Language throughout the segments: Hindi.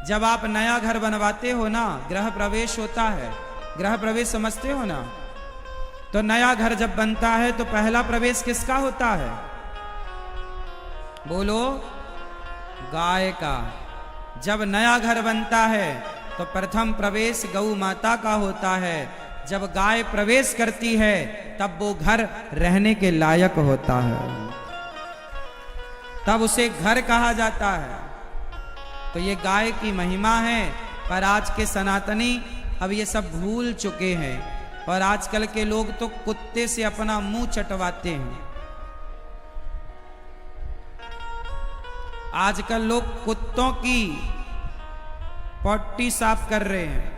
जब आप नया घर बनवाते हो ना, गृह प्रवेश होता है, गृह प्रवेश समझते हो ना, तो नया घर जब बनता है तो पहला प्रवेश किसका होता है? बोलो, गाय का। जब नया घर बनता है तो प्रथम प्रवेश गौ माता का होता है। जब गाय प्रवेश करती है तब वो घर रहने के लायक होता है, तब उसे घर कहा जाता है। तो ये गाय की महिमा है। पर आज के सनातनी अब ये सब भूल चुके हैं और आजकल के लोग तो कुत्ते से अपना मुंह चटवाते हैं। आजकल लोग कुत्तों की पट्टी साफ कर रहे हैं।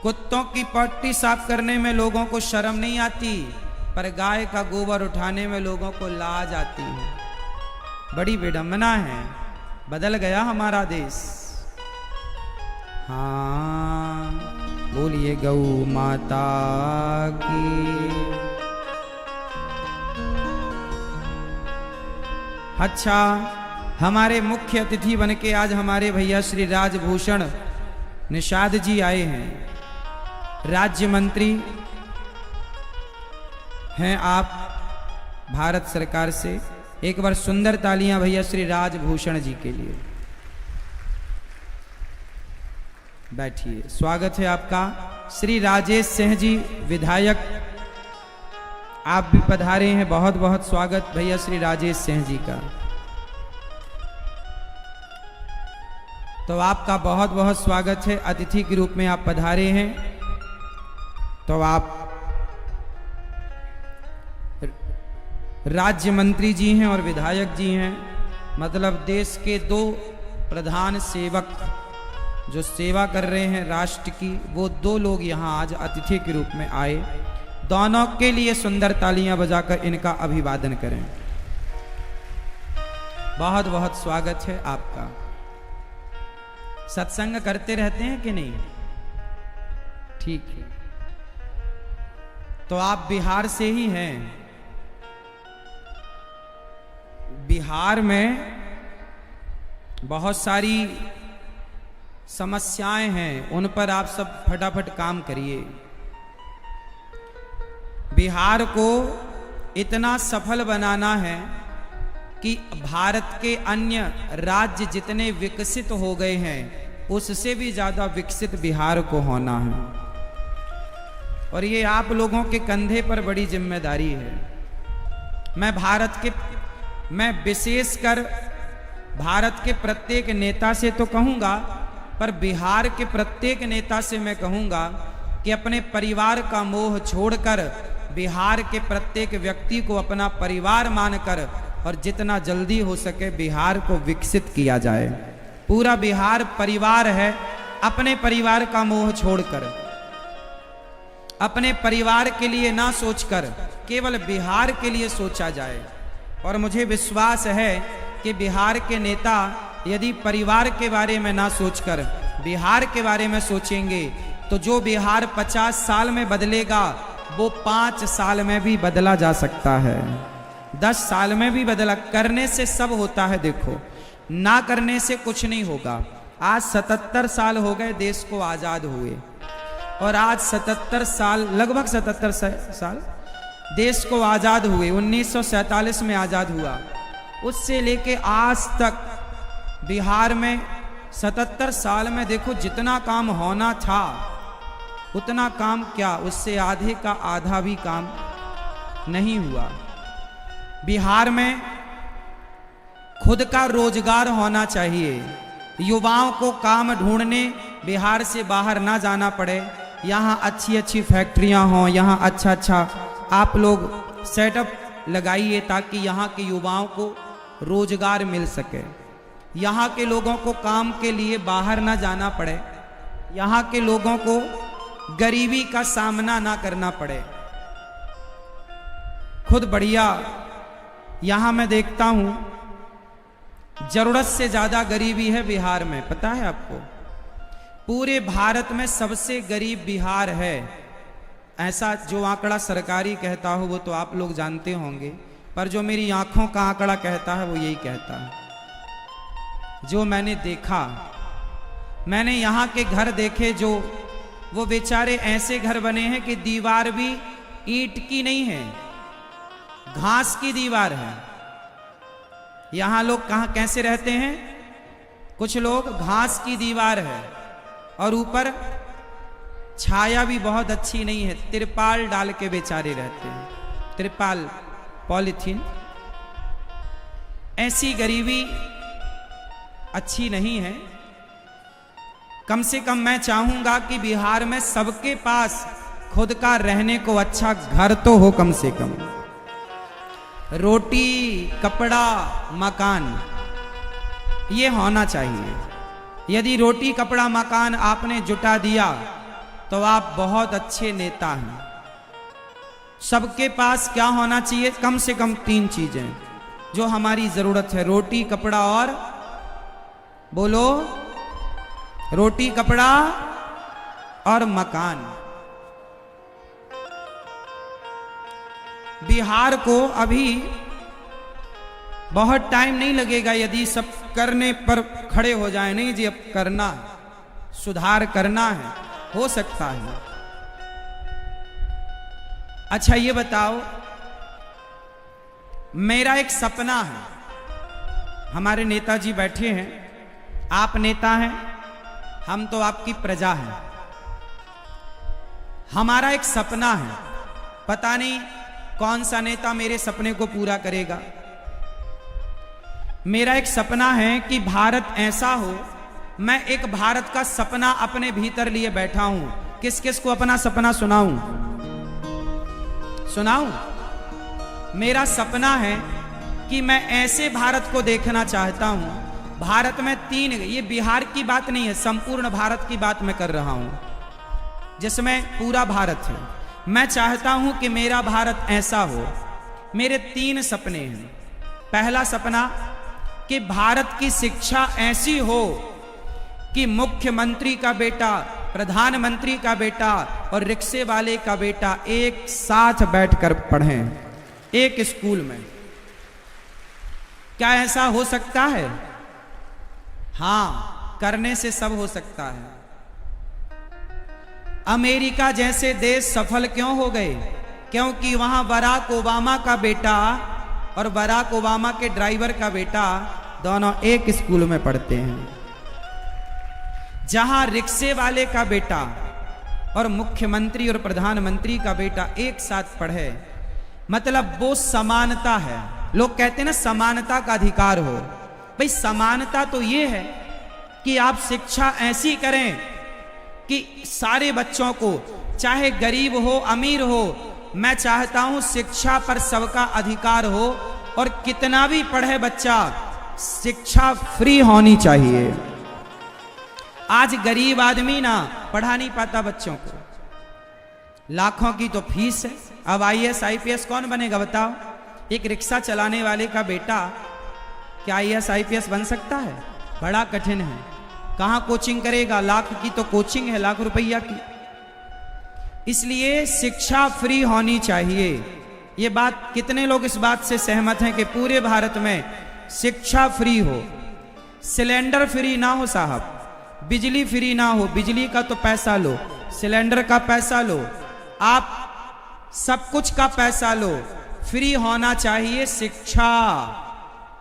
कुत्तों की पट्टी साफ करने में लोगों को शर्म नहीं आती, पर गाय का गोबर उठाने में लोगों को लाज आती है। बड़ी विडंबना है। बदल गया हमारा देश। हाँ, बोलिए गौ माता की। अच्छा, हमारे मुख्य अतिथि बन के आज हमारे भैया श्री राजभूषण निषाद जी आए हैं। राज्य मंत्री हैं आप भारत सरकार से। एक बार सुंदर तालियां भैया श्री राजभूषण जी के लिए। बैठिए, स्वागत है आपका। श्री राजेश सिंह जी विधायक, आप भी पधारे हैं। बहुत बहुत स्वागत भैया श्री राजेश सिंह जी का। तो आपका बहुत बहुत स्वागत है। अतिथि के रूप में आप पधारे हैं। तो आप राज्य मंत्री जी हैं और विधायक जी हैं, मतलब देश के दो प्रधान सेवक जो सेवा कर रहे हैं राष्ट्र की, वो दो लोग यहाँ आज अतिथि के रूप में आए। दोनों के लिए सुंदर तालियां बजाकर इनका अभिवादन करें। बहुत बहुत स्वागत है आपका। सत्संग करते रहते हैं कि नहीं? ठीक है। तो आप बिहार से ही हैं। बिहार में बहुत सारी समस्याएं हैं, उन पर आप सब फटाफट काम करिए। बिहार को इतना सफल बनाना है कि भारत के अन्य राज्य जितने विकसित हो गए हैं उससे भी ज्यादा विकसित बिहार को होना है। और ये आप लोगों के कंधे पर बड़ी जिम्मेदारी है। मैं विशेषकर भारत के प्रत्येक नेता से तो कहूंगा, पर बिहार के प्रत्येक नेता से मैं कहूंगा कि अपने परिवार का मोह छोड़कर बिहार के प्रत्येक व्यक्ति को अपना परिवार मानकर और जितना जल्दी हो सके बिहार को विकसित किया जाए। पूरा बिहार परिवार है। अपने परिवार का मोह छोड़कर, अपने परिवार के लिए ना सोचकर केवल बिहार के लिए सोचा जाए। और मुझे विश्वास है कि बिहार के नेता यदि परिवार के बारे में ना सोचकर बिहार के बारे में सोचेंगे तो जो बिहार 50 साल में बदलेगा वो 5 साल में भी बदला जा सकता है, 10 साल में भी बदला। करने से सब होता है, देखो, ना करने से कुछ नहीं होगा। आज 77 साल हो गए देश को आजाद हुए, और आज 77 साल, लगभग 77 साल देश को आजाद हुए। 1947 में आजाद हुआ। उससे लेके आज तक बिहार में 77 साल में देखो जितना काम होना था उतना काम क्या, उससे आधे का आधा भी काम नहीं हुआ। बिहार में खुद का रोजगार होना चाहिए। युवाओं को काम ढूंढने बिहार से बाहर ना जाना पड़े। यहाँ अच्छी अच्छी फैक्ट्रियाँ हों, यहाँ अच्छा अच्छा आप लोग सेटअप लगाइए ताकि यहाँ के युवाओं को रोजगार मिल सके। यहाँ के लोगों को काम के लिए बाहर ना जाना पड़े। यहाँ के लोगों को गरीबी का सामना ना करना पड़े। खुद बढ़िया यहाँ मैं देखता हूँ जरूरत से ज्यादा गरीबी है बिहार में, पता है आपको? पूरे भारत में सबसे गरीब बिहार है। ऐसा जो आंकड़ा सरकारी कहता हो वो तो आप लोग जानते होंगे, पर जो मेरी आंखों का आंकड़ा कहता है वो यही कहता है। जो मैंने देखा मैंने यहाँ के घर देखे जो, वो बेचारे ऐसे घर बने हैं कि दीवार भी ईंट की नहीं है, घास की दीवार है। यहाँ लोग कहाँ कैसे रहते हैं? कुछ लोग घास की दीवार है और ऊपर छाया भी बहुत अच्छी नहीं है, तिरपाल डाल के बेचारे रहते हैं, तिरपाल, पॉलीथीन। ऐसी गरीबी अच्छी नहीं है। कम से कम मैं चाहूंगा कि बिहार में सबके पास खुद का रहने को अच्छा घर तो हो, कम से कम रोटी, कपड़ा, मकान, ये होना चाहिए। यदि रोटी, कपड़ा, मकान आपने जुटा दिया तो आप बहुत अच्छे नेता हैं। सबके पास क्या होना चाहिए? कम से कम 3 चीजें जो हमारी जरूरत है, रोटी, कपड़ा और, बोलो, रोटी, कपड़ा और मकान। बिहार को अभी बहुत टाइम नहीं लगेगा यदि सब करने पर खड़े हो जाए। नहीं जी, अब करना है, सुधार करना है, हो सकता है। अच्छा ये बताओ, मेरा एक सपना है, हमारे नेताजी बैठे हैं, आप नेता हैं, हम तो आपकी प्रजा हैं। हमारा एक सपना है, पता नहीं कौन सा नेता मेरे सपने को पूरा करेगा। मेरा एक सपना है कि भारत ऐसा हो, मैं एक भारत का सपना अपने भीतर लिए बैठा हूं। किस किस को अपना सपना सुनाऊं? सुनाऊं? मेरा सपना है कि मैं ऐसे भारत को देखना चाहता हूं। भारत में 3, ये बिहार की बात नहीं है, संपूर्ण भारत की बात मैं कर रहा हूं, जिसमें पूरा भारत है। मैं चाहता हूं कि मेरा भारत ऐसा हो। मेरे 3 सपने हैं। पहला सपना कि भारत की शिक्षा ऐसी हो कि मुख्यमंत्री का बेटा, प्रधानमंत्री का बेटा और रिक्शे वाले का बेटा एक साथ बैठकर पढ़ें एक स्कूल में। क्या ऐसा हो सकता है? हां, करने से सब हो सकता है। अमेरिका जैसे देश सफल क्यों हो गए? क्योंकि वहां बराक ओबामा का बेटा और बराक ओबामा के ड्राइवर का बेटा दोनों एक स्कूल में पढ़ते हैं। जहां रिक्शे वाले का बेटा और मुख्यमंत्री और प्रधानमंत्री का बेटा एक साथ पढ़े, मतलब वो समानता है। लोग कहते हैं ना समानता का अधिकार हो। भाई समानता तो ये है कि आप शिक्षा ऐसी करें कि सारे बच्चों को, चाहे गरीब हो अमीर हो, मैं चाहता हूं शिक्षा पर सबका अधिकार हो और कितना भी पढ़े बच्चा, शिक्षा फ्री होनी चाहिए। आज गरीब आदमी ना पढ़ा नहीं पाता बच्चों को, लाखों की तो फीस है। अब IAS IPS कौन बनेगा बताओ? एक रिक्शा चलाने वाले का बेटा क्या IAS IPS बन सकता है? बड़ा कठिन है। कहां कोचिंग करेगा? लाख की तो कोचिंग है, लाख रुपया की। इसलिए शिक्षा फ्री होनी चाहिए। ये बात, कितने लोग इस बात से सहमत हैं कि पूरे भारत में शिक्षा फ्री हो? सिलेंडर फ्री ना हो साहब, बिजली फ्री ना हो, बिजली का तो पैसा लो, सिलेंडर का पैसा लो, आप सब कुछ का पैसा लो, फ्री होना चाहिए शिक्षा।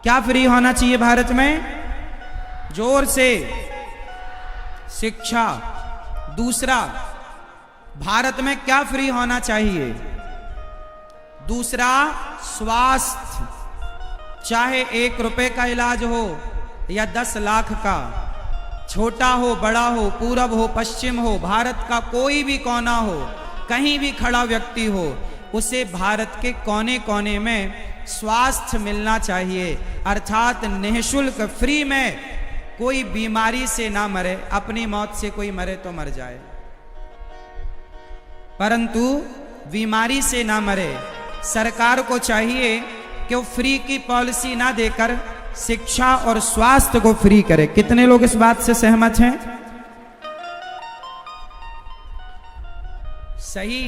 क्या फ्री होना चाहिए भारत में? जोर से, शिक्षा। दूसरा, भारत में क्या फ्री होना चाहिए? दूसरा, स्वास्थ्य। चाहे 1 रुपए का इलाज हो या 10 लाख का, छोटा हो बड़ा हो, पूरब हो पश्चिम हो, भारत का कोई भी कोना हो, कहीं भी खड़ा व्यक्ति हो, उसे भारत के कोने कोने में स्वास्थ्य मिलना चाहिए। अर्थात निःशुल्क, फ्री में, कोई बीमारी से ना मरे। अपनी मौत से कोई मरे तो मर जाए, परंतु बीमारी से ना मरे। सरकार को चाहिए कि वो फ्री की पॉलिसी ना देकर शिक्षा और स्वास्थ्य को फ्री करे। कितने लोग इस बात से सहमत हैं? सही,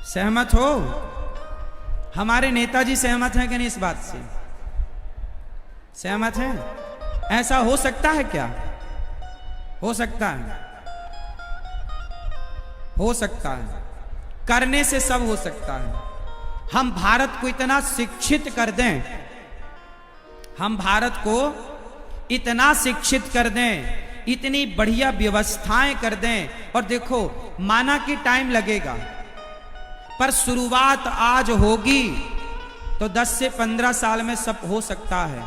सहमत हो? हमारे नेताजी सहमत हैं कि नहीं इस बात से? सहमत हैं? ऐसा हो सकता है क्या? हो सकता है, हो सकता है, करने से सब हो सकता है। हम भारत को इतना शिक्षित कर दें, हम भारत को इतना शिक्षित कर दें, इतनी बढ़िया व्यवस्थाएं कर दें, और देखो माना कि टाइम लगेगा, पर शुरुआत आज होगी तो 10 से 15 साल में सब हो सकता है,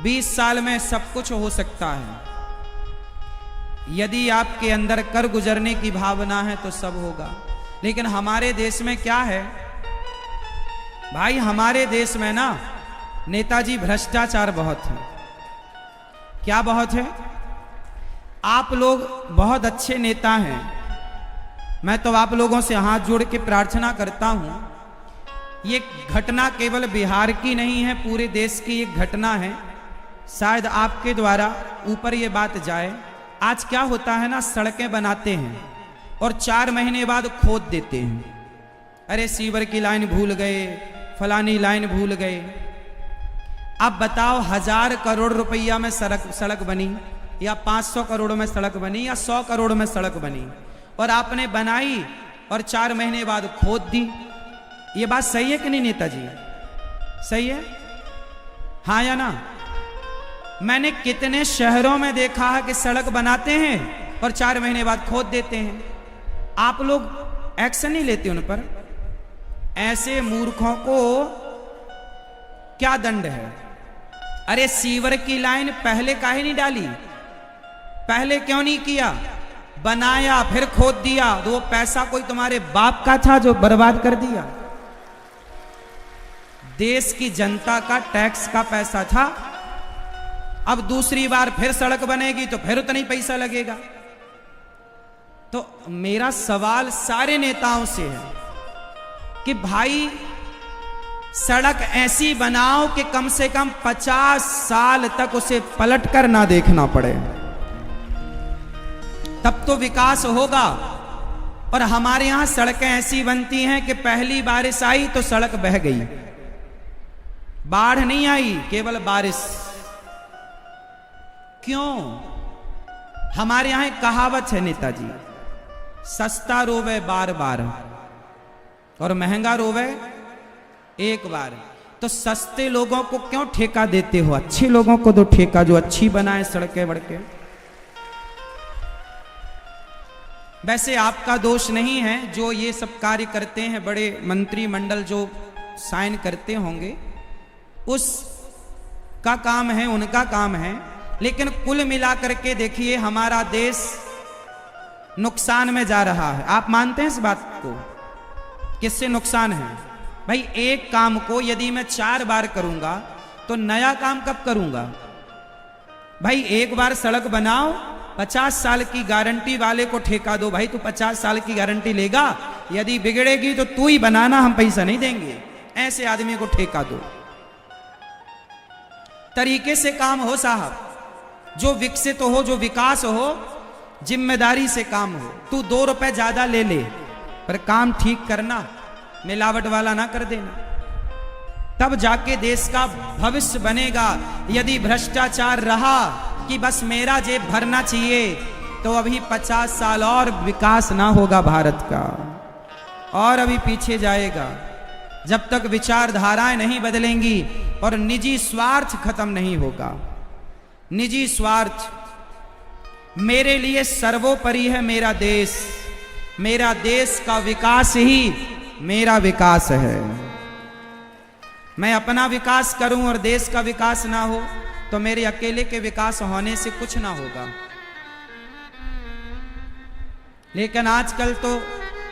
20 साल में सब कुछ हो सकता है। यदि आपके अंदर कर गुजरने की भावना है तो सब होगा। लेकिन हमारे देश में क्या है भाई, हमारे देश में ना नेताजी भ्रष्टाचार बहुत है। क्या बहुत है? आप लोग बहुत अच्छे नेता हैं, मैं तो आप लोगों से हाथ जोड़ के प्रार्थना करता हूं, ये घटना केवल बिहार की नहीं है, पूरे देश की एक घटना है। शायद आपके द्वारा ऊपर ये बात जाए। आज क्या होता है ना, सड़कें बनाते हैं और 4 महीने बाद खोद देते हैं। अरे सीवर की लाइन भूल गए, फलानी लाइन भूल गए। अब बताओ 1000 करोड़ रुपया में सड़क बनी, या 500 करोड़ में सड़क बनी, या 100 करोड़ में सड़क बनी, और आपने बनाई और 4 महीने बाद खोद दी। ये बात सही है कि नहीं नेताजी? सही है, हाँ या ना? मैंने कितने शहरों में देखा है कि सड़क बनाते हैं और 4 महीने बाद खोद देते हैं। आप लोग एक्शन नहीं लेते उन पर। ऐसे मूर्खों को क्या दंड है? अरे सीवर की लाइन पहले काहे नहीं डाली? पहले क्यों नहीं किया? बनाया फिर खोद दिया, तो वो पैसा कोई तुम्हारे बाप का था जो बर्बाद कर दिया? देश की जनता का टैक्स का पैसा था। अब दूसरी बार फिर सड़क बनेगी तो फिर उतना ही पैसा लगेगा। तो मेरा सवाल सारे नेताओं से है कि भाई सड़क ऐसी बनाओ कि कम से कम 50 साल तक उसे पलट कर ना देखना पड़े, तब तो विकास होगा। और हमारे यहां सड़कें ऐसी बनती हैं कि पहली बारिश आई तो सड़क बह गई, बाढ़ नहीं आई, केवल बारिश। क्यों? हमारे यहां एक कहावत है नेताजी, सस्ता रोवे बार बार और महंगा रोवे एक बार। तो सस्ते लोगों को क्यों ठेका देते हो? अच्छे लोगों को दो ठेका, जो अच्छी बनाए सड़कें बड़के। वैसे आपका दोष नहीं है, जो ये सब कार्य करते हैं, बड़े मंत्रिमंडल जो साइन करते होंगे, उस का काम है, उनका काम है। लेकिन कुल मिलाकर के देखिए हमारा देश नुकसान में जा रहा है। आप मानते हैं इस बात को? किससे नुकसान है भाई? एक काम को यदि मैं 4 बार करूंगा तो नया काम कब करूंगा भाई? एक बार सड़क बनाओ, 50 साल की गारंटी वाले को ठेका दो। भाई तू 50 साल की गारंटी लेगा, यदि बिगड़ेगी तो तू ही बनाना, हम पैसा नहीं देंगे। ऐसे आदमी को ठेका दो। तरीके से काम हो साहब, जो विकसित हो, जो विकास हो, जिम्मेदारी से काम हो। तू 2 रुपए ज्यादा ले ले, पर काम ठीक करना, मिलावट वाला ना कर देना, तब जाके देश का भविष्य बनेगा। यदि भ्रष्टाचार रहा कि बस मेरा जेब भरना चाहिए, तो अभी 50 साल और विकास ना होगा भारत का, और अभी पीछे जाएगा। जब तक विचारधाराएं नहीं बदलेंगी और निजी स्वार्थ खत्म नहीं होगा। निजी स्वार्थ, मेरे लिए सर्वोपरि है मेरा देश, मेरा देश का विकास ही मेरा विकास है। मैं अपना विकास करूं और देश का विकास ना हो तो मेरे अकेले के विकास होने से कुछ ना होगा। लेकिन आजकल तो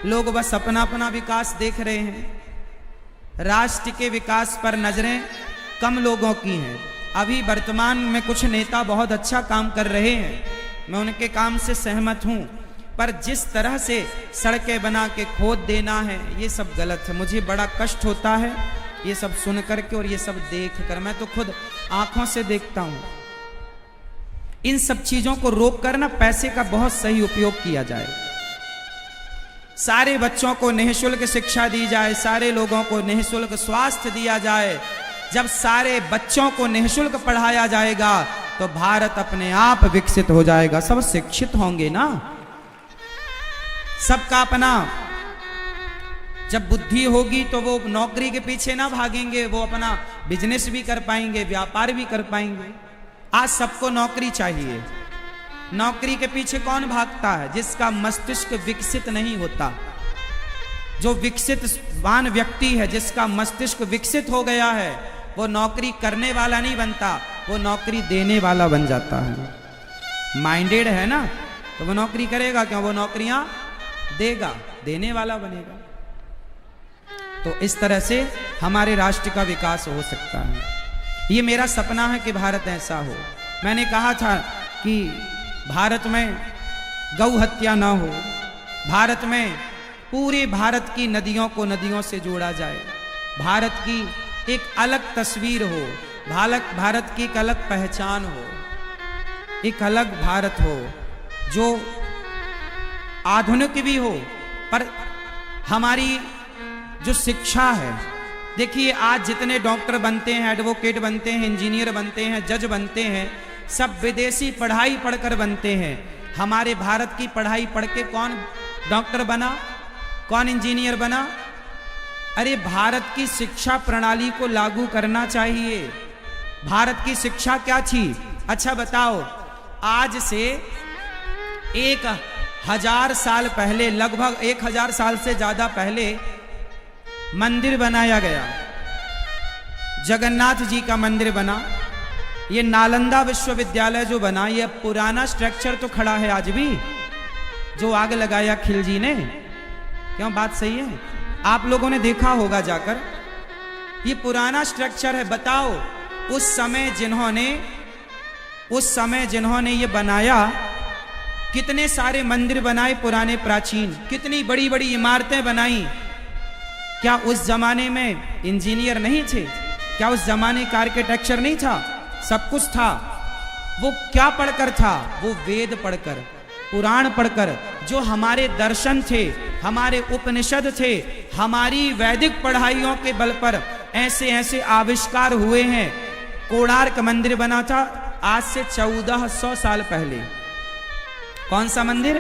लोग बस अपना अपना विकास देख रहे हैं। राष्ट्र के विकास पर नजरें कम लोगों की हैं। अभी वर्तमान में कुछ नेता बहुत अच्छा काम कर रहे हैं, मैं उनके काम से सहमत हूं, पर जिस तरह से सड़कें बना के खोद देना है, ये सब गलत है। मुझे बड़ा कष्ट होता है ये सब सुन करके और ये सब देख कर। मैं तो खुद आंखों से देखता हूं। इन सब चीजों को रोक कर ना पैसे का बहुत सही उपयोग किया जाए। सारे बच्चों को निःशुल्क शिक्षा दी जाए, सारे लोगों को निःशुल्क स्वास्थ्य दिया जाए। जब सारे बच्चों को निःशुल्क पढ़ाया जाएगा तो भारत अपने आप विकसित हो जाएगा। सब शिक्षित होंगे ना, सबका अपना जब बुद्धि होगी तो वो नौकरी के पीछे ना भागेंगे, वो अपना बिजनेस भी कर पाएंगे, व्यापार भी कर पाएंगे। आज सबको नौकरी चाहिए। नौकरी के पीछे कौन भागता है? जिसका मस्तिष्क विकसित नहीं होता। जो विकसितवान व्यक्ति है, जिसका मस्तिष्क विकसित हो गया है, वो नौकरी करने वाला नहीं बनता, वो नौकरी देने वाला बन जाता है। माइंडेड है ना, तो वो नौकरी करेगा क्यों? वो नौकरियां देगा, देने वाला बनेगा। तो इस तरह से हमारे राष्ट्र का विकास हो सकता है। ये मेरा सपना है कि भारत ऐसा हो। मैंने कहा था कि भारत में गौ हत्या ना हो, भारत में पूरे भारत की नदियों को नदियों से जोड़ा जाए, भारत की एक अलग तस्वीर हो, भारत की एक अलग पहचान हो, एक अलग भारत हो जो आधुनिक भी हो, पर हमारी जो शिक्षा है, देखिए आज जितने डॉक्टर बनते हैं, एडवोकेट बनते हैं, इंजीनियर बनते हैं, जज बनते हैं, सब विदेशी पढ़ाई पढ़कर बनते हैं। हमारे भारत की पढ़ाई पढ़ के कौन डॉक्टर बना, कौन इंजीनियर बना? अरे भारत की शिक्षा प्रणाली को लागू करना चाहिए। भारत की शिक्षा क्या थी? अच्छा बताओ, आज से 1000 साल पहले, लगभग 1000 साल से ज्यादा पहले मंदिर बनाया गया, जगन्नाथ जी का मंदिर बना। ये नालंदा विश्वविद्यालय जो बना, ये पुराना स्ट्रक्चर तो खड़ा है आज भी, जो आग लगाया खिलजी ने। क्यों? बात सही है? आप लोगों ने देखा होगा जाकर, ये पुराना स्ट्रक्चर है। बताओ उस समय जिन्होंने ये बनाया, कितने सारे मंदिर बनाए पुराने प्राचीन, कितनी बड़ी बड़ी इमारतें बनाई। क्या उस जमाने में इंजीनियर नहीं थे? क्या उस जमाने का आर्किटेक्चर नहीं था? सब कुछ था। वो क्या पढ़कर था? वो वेद पढ़कर, पुराण पढ़कर। जो हमारे दर्शन थे, हमारे उपनिषद थे, हमारी वैदिक पढ़ाइयों के बल पर ऐसे ऐसे आविष्कार हुए हैं। कोणार्क मंदिर बना था आज से 1400 साल पहले। कौन सा मंदिर?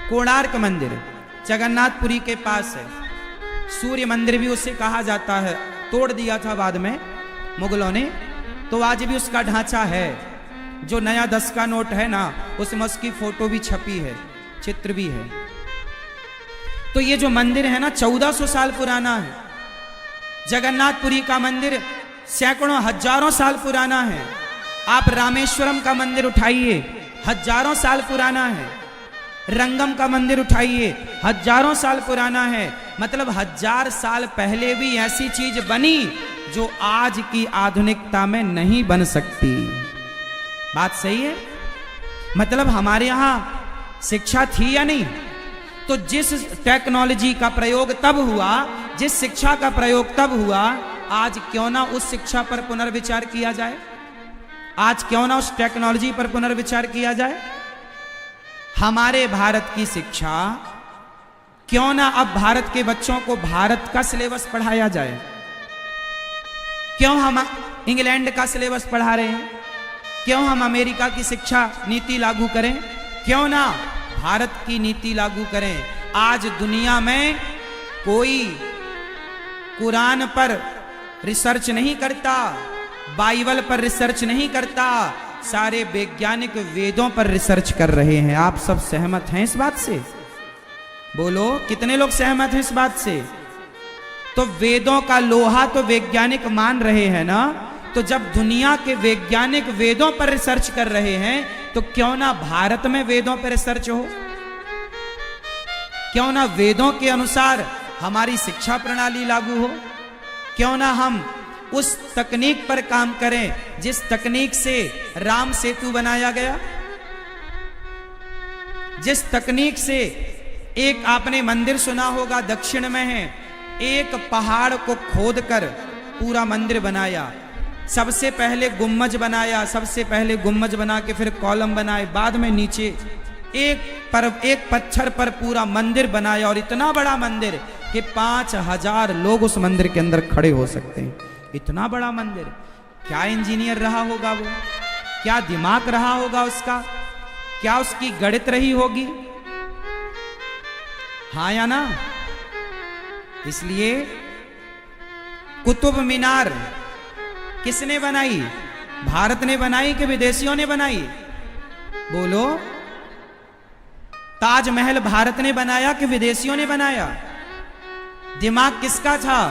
कोणार्क मंदिर, जगन्नाथपुरी के पास है। सूर्य मंदिर भी उसे कहा जाता है, तोड़ दिया था बाद में मुगलों ने, तो आज भी उसका ढांचा है। जो नया 10 का नोट है ना, उसमें उसकी फोटो भी छपी है, चित्र भी है। तो ये जो मंदिर है ना, 1400 साल पुराना है। जगन्नाथपुरी का मंदिर सैकड़ों हजारों साल पुराना है। आप रामेश्वरम का मंदिर उठाइए, हजारों साल पुराना है। रंगम का मंदिर उठाइए, हजारों साल पुराना है। मतलब 1000 साल पहले भी ऐसी चीज बनी जो आज की आधुनिकता में नहीं बन सकती। बात सही है? मतलब हमारे यहां शिक्षा थी या नहीं? तो जिस टेक्नोलॉजी का प्रयोग तब हुआ, जिस शिक्षा का प्रयोग तब हुआ, आज क्यों ना उस शिक्षा पर पुनर्विचार किया जाए? आज क्यों ना उस टेक्नोलॉजी पर पुनर्विचार किया जाए? हमारे भारत की शिक्षा, क्यों ना अब भारत के बच्चों को भारत का सिलेबस पढ़ाया जाए? क्यों हम इंग्लैंड का सिलेबस पढ़ा रहे हैं? क्यों हम अमेरिका की शिक्षा नीति लागू करें? क्यों ना भारत की नीति लागू करें? आज दुनिया में कोई कुरान पर रिसर्च नहीं करता, बाइबल पर रिसर्च नहीं करता, सारे वैज्ञानिक वेदों पर रिसर्च कर रहे हैं। आप सब सहमत हैं इस बात से? बोलो, कितने लोग सहमत हैं इस बात से? तो वेदों का लोहा तो वैज्ञानिक मान रहे हैं ना। तो जब दुनिया के वैज्ञानिक वेदों पर रिसर्च कर रहे हैं, तो क्यों ना भारत में वेदों पर रिसर्च हो? क्यों ना वेदों के अनुसार हमारी शिक्षा प्रणाली लागू हो? क्यों ना हम उस तकनीक पर काम करें जिस तकनीक से राम सेतु बनाया गया, जिस तकनीक से एक आपने मंदिर सुना होगा दक्षिण में है, एक पहाड़ को खोदकर पूरा मंदिर बनाया। सबसे पहले गुम्मज बनाया, सबसे पहले गुम्मज बना के फिर कॉलम बनाए, बाद में नीचे एक पत्थर पर पूरा मंदिर बनाया। और इतना बड़ा मंदिर कि 5000 लोग उस मंदिर के अंदर खड़े हो सकते हैं। इतना बड़ा मंदिर, क्या इंजीनियर रहा होगा वो, क्या दिमाग रहा होगा उसका, क्या उसकी गणित रही होगी, हाँ या ना। इसलिए कुतुब मीनार किसने बनाई, भारत ने बनाई कि विदेशियों ने बनाई, बोलो। ताजमहल भारत ने बनाया कि विदेशियों ने बनाया, दिमाग किसका था,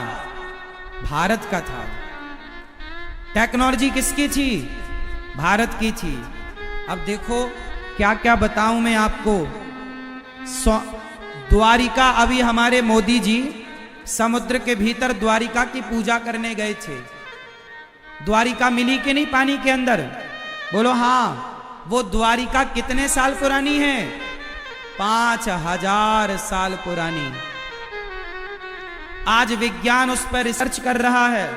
भारत का था। टेक्नोलॉजी किसकी थी, भारत की थी। अब देखो क्या क्या बताऊं मैं आपको। द्वारिका, अभी हमारे मोदी जी समुद्र के भीतर द्वारिका की पूजा करने गए थे। द्वारिका मिली कि नहीं पानी के अंदर, बोलो हाँ। वो द्वारिका कितने साल पुरानी है, 5000 साल पुरानी। आज विज्ञान उस पर रिसर्च कर रहा है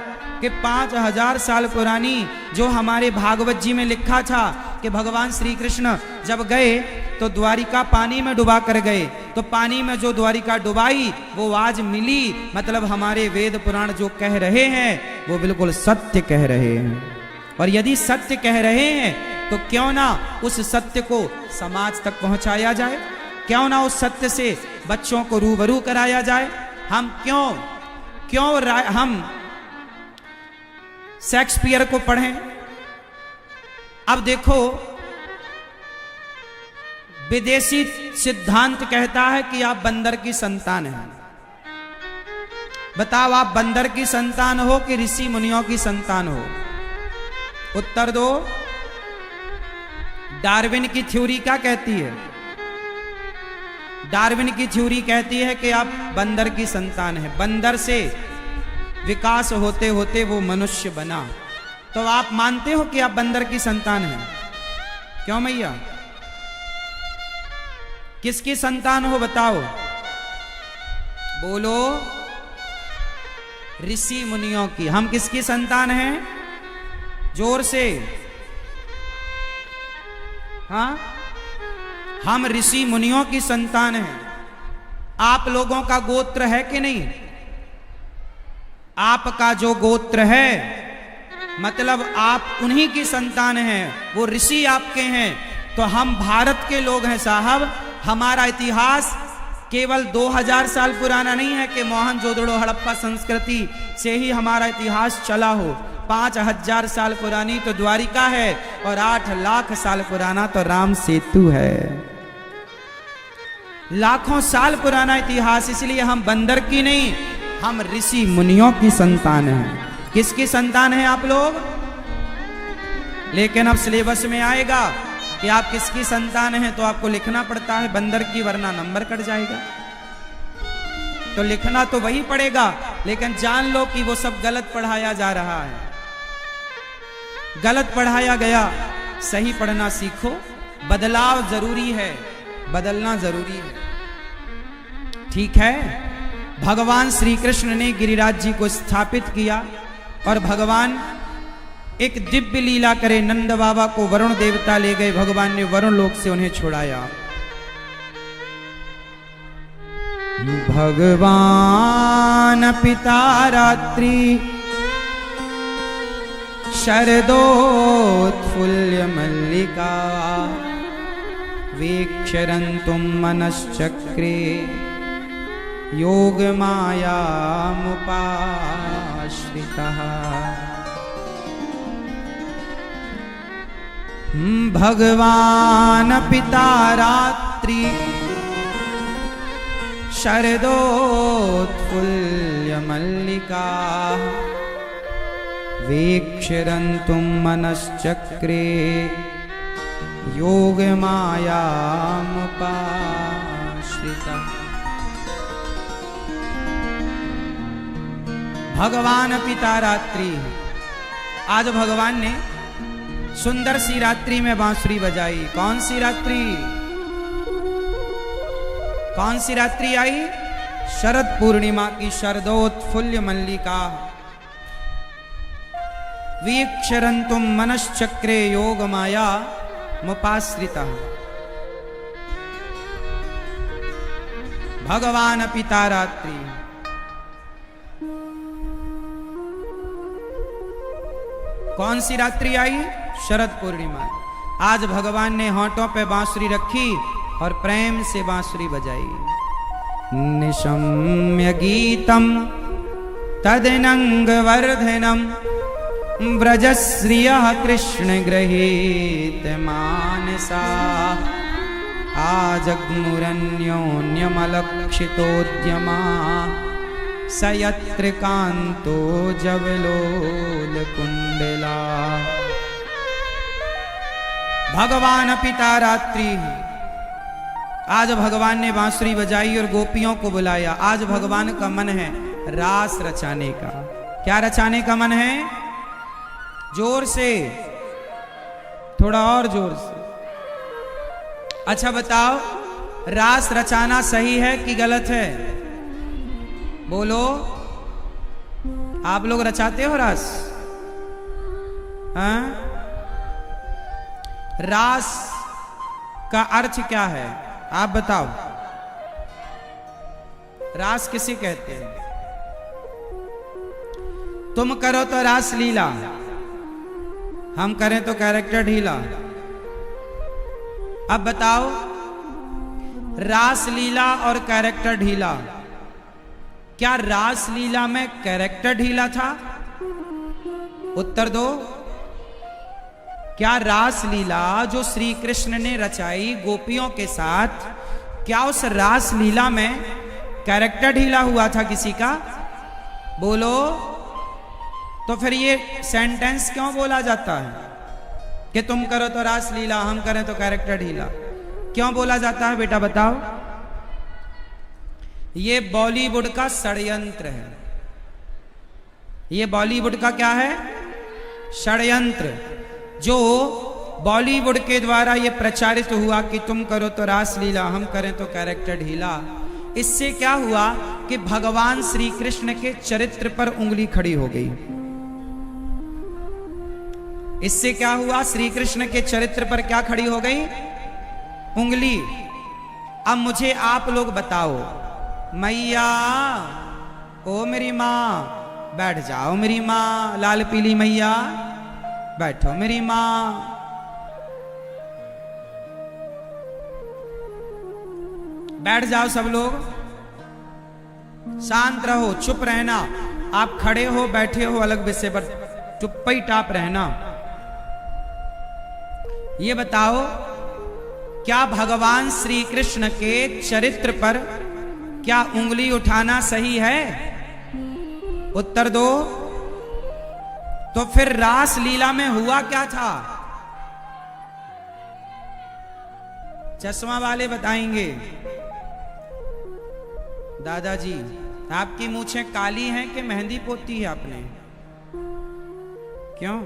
कि 5000 साल पुरानी, जो हमारे भागवत जी में लिखा था कि भगवान श्री कृष्ण जब गए तो द्वारिका पानी में डुबा कर गए, तो पानी में जो द्वारिका डुबाई वो आज मिली। मतलब हमारे वेद पुराण जो कह रहे हैं वो बिल्कुल सत्य कह रहे हैं। और यदि सत्य कह रहे हैं तो क्यों ना उस सत्य को समाज तक पहुंचाया जाए, क्यों ना उस सत्य से बच्चों को रूबरू कराया जाए। हम क्यों हम शेक्सपियर को पढ़ें। अब देखो, विदेशी सिद्धांत कहता है कि आप बंदर की संतान हैं। बताओ, आप बंदर की संतान हो कि ऋषि मुनियों की संतान हो, उत्तर दो। डार्विन की थ्योरी क्या कहती है, डार्विन की थ्योरी कहती है कि आप बंदर की संतान है। बंदर से विकास होते होते वो मनुष्य बना। तो आप मानते हो कि आप बंदर की संतान हैं, क्यों मैया, किसकी संतान हो बताओ, बोलो। ऋषि मुनियों की। हम किसकी संतान हैं, जोर से, हाँ, हम ऋषि मुनियों की संतान हैं। आप लोगों का गोत्र है कि नहीं, आपका जो गोत्र है मतलब आप उन्हीं की संतान हैं, वो ऋषि आपके हैं। तो हम भारत के लोग हैं साहब। हमारा इतिहास केवल 2000 साल पुराना नहीं है कि मोहनजोदड़ो हड़प्पा संस्कृति से ही हमारा इतिहास चला हो। 5000 साल पुरानी तो द्वारिका है और 8 लाख साल पुराना तो राम सेतु है। लाखों साल पुराना इतिहास। इसलिए हम बंदर की नहीं, हम ऋषि मुनियों की संतान हैं। किसकी संतान है आप लोग। लेकिन अब सिलेबस में आएगा कि आप किसकी संतान हैं तो आपको लिखना पड़ता है बंदर की, वरना नंबर कट जाएगा। तो लिखना तो वही पड़ेगा, लेकिन जान लो कि वो सब गलत पढ़ाया जा रहा है, गलत पढ़ाया गया। सही पढ़ना सीखो। बदलाव जरूरी है, बदलना जरूरी है, ठीक है। भगवान श्री कृष्ण ने गिरिराज जी को स्थापित किया और भगवान एक दिव्य लीला करे। नंद बाबा को वरुण देवता ले गए, भगवान ने वरुण लोक से उन्हें छुड़ाया। भगवान पिता रात्रि शरदोत्फुल्य मल्लिका वीक्षरन्तुं मनश्चक्रे योग मायामुपाश्रितः। भगवान पिता रात्रि शरदोत्फुल्य मल्लिका वीक्षरन्तुं मनश्चक्रे योग मायामुपाश्रितः। भगवान पिता रात्रि। आज भगवान ने सुंदर सी रात्रि में बांसुरी बजाई। कौन सी रात्रि, कौन सी रात्रि आई, शरद पूर्णिमा की शरदोत्फुल्य मल्लिका वीक्षरन्तुं मनश्चक्रे योग माया मुपाश्रिता। भगवान पिता रात्रि। कौन सी रात्रि आई, शरद पूर्णिमा। आज भगवान ने होंठों पे बांसुरी रखी और प्रेम से बांसुरी बजाई। निशम्य गीतम तदनंग वर्धनम व्रजश्रियः कृष्ण गृहीत मानसा आजग्मुरन्योन्यमलक्षितोद्यमा स यत्र कांतो जवलोल कुंडला। भगवान पिता रात्रि, आज भगवान ने बांसुरी बजाई और गोपियों को बुलाया। आज भगवान का मन है रास रचाने का। क्या रचाने का मन है? जोर से, थोड़ा और जोर से। अच्छा बताओ, रास रचाना सही है कि गलत है? बोलो, आप लोग रचाते हो रास? हाँ? रास का अर्थ क्या है आप बताओ? रास किसे कहते हैं? तुम करो तो रास लीला, हम करें तो कैरेक्टर ढीला। अब बताओ, रास लीला और कैरेक्टर ढीला, क्या रास लीला में कैरेक्टर ढीला था? उत्तर दो। क्या रास लीला जो श्री कृष्ण ने रचाई गोपियों के साथ, क्या उस रास लीला में कैरेक्टर ढीला हुआ था किसी का? बोलो। तो फिर ये सेंटेंस क्यों बोला जाता है कि तुम करो तो रास लीला, हम करें तो कैरेक्टर ढीला? क्यों बोला जाता है बेटा बताओ? ये बॉलीवुड का षड्यंत्र है। ये बॉलीवुड का क्या है? षड्यंत्र, जो बॉलीवुड के द्वारा ये प्रचारित हुआ कि तुम करो तो रास लीला, हम करें तो कैरेक्टर ढीला। इससे क्या हुआ कि भगवान श्री कृष्ण के चरित्र पर उंगली खड़ी हो गई। इससे क्या हुआ? श्री कृष्ण के चरित्र पर क्या खड़ी हो गई? उंगली। अब मुझे आप लोग बताओ, मैया ओ मेरी माँ, बैठ जाओ मेरी माँ, लाल पीली मैया बैठो मेरी माँ। बैठ जाओ सब लोग, शांत रहो, चुप रहना। आप खड़े हो बैठे हो अलग विषय पर, चुप्पी टाप रहना। ये बताओ, क्या भगवान श्री कृष्ण के चरित्र पर क्या उंगली उठाना सही है? उत्तर दो। तो फिर रास लीला में हुआ क्या था? चश्मा वाले बताएंगे। दादाजी, आपकी मूछें काली हैं कि मेहंदी पोती है आपने? क्यों?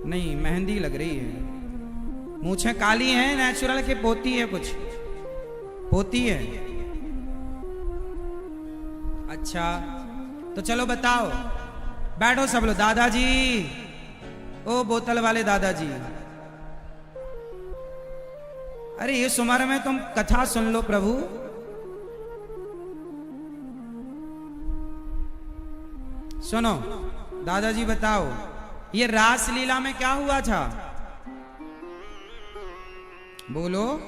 नहीं, मेहंदी लग रही है। मूछें काली हैं नेचुरल के पोती है? कुछ पोती है। अच्छा, तो चलो बताओ, बैठो सब लोग। दादाजी, ओ बोतल वाले दादाजी, अरे इस उम्र में तुम कथा सुन लो प्रभु। सुनो दादाजी, बताओ ये रास लीला में क्या हुआ था? बोलो,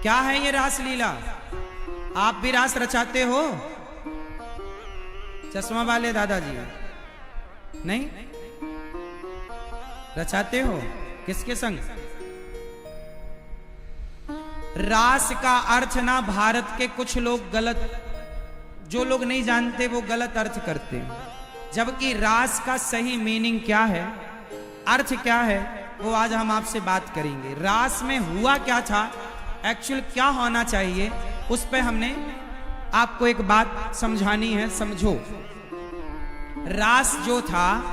क्या है ये रास लीला? आप भी रास रचाते हो? चश्मा वाले दादाजी, नहीं रचाते हो? किसके संग? रास का अर्थ ना भारत के कुछ लोग गलत, जो लोग नहीं जानते वो गलत अर्थ करते हैं, जबकि रास का सही मीनिंग क्या है, अर्थ क्या है, वो आज हम आपसे बात करेंगे। रास में हुआ क्या था, एक्चुअल क्या होना चाहिए, उस पे हमने आपको एक बात समझानी है। समझो, रास जो था,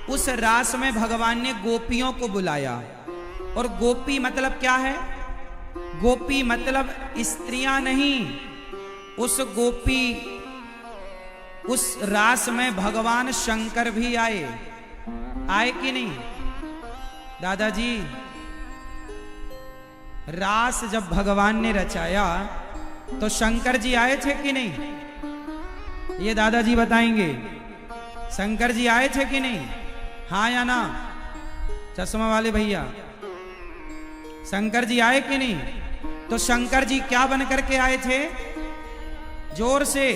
उस रास में भगवान ने गोपियों को बुलाया। और गोपी मतलब क्या है? गोपी मतलब स्त्रियां नहीं। उस रास में भगवान शंकर भी आए। आए कि नहीं दादाजी? रास जब भगवान ने रचाया तो शंकर जी आए थे कि नहीं? ये दादाजी बताएंगे। शंकर जी आए थे कि नहीं? हाँ या ना? चश्मा वाले भैया, शंकर जी आए कि नहीं? तो शंकर जी क्या बन करके आए थे? जोर से।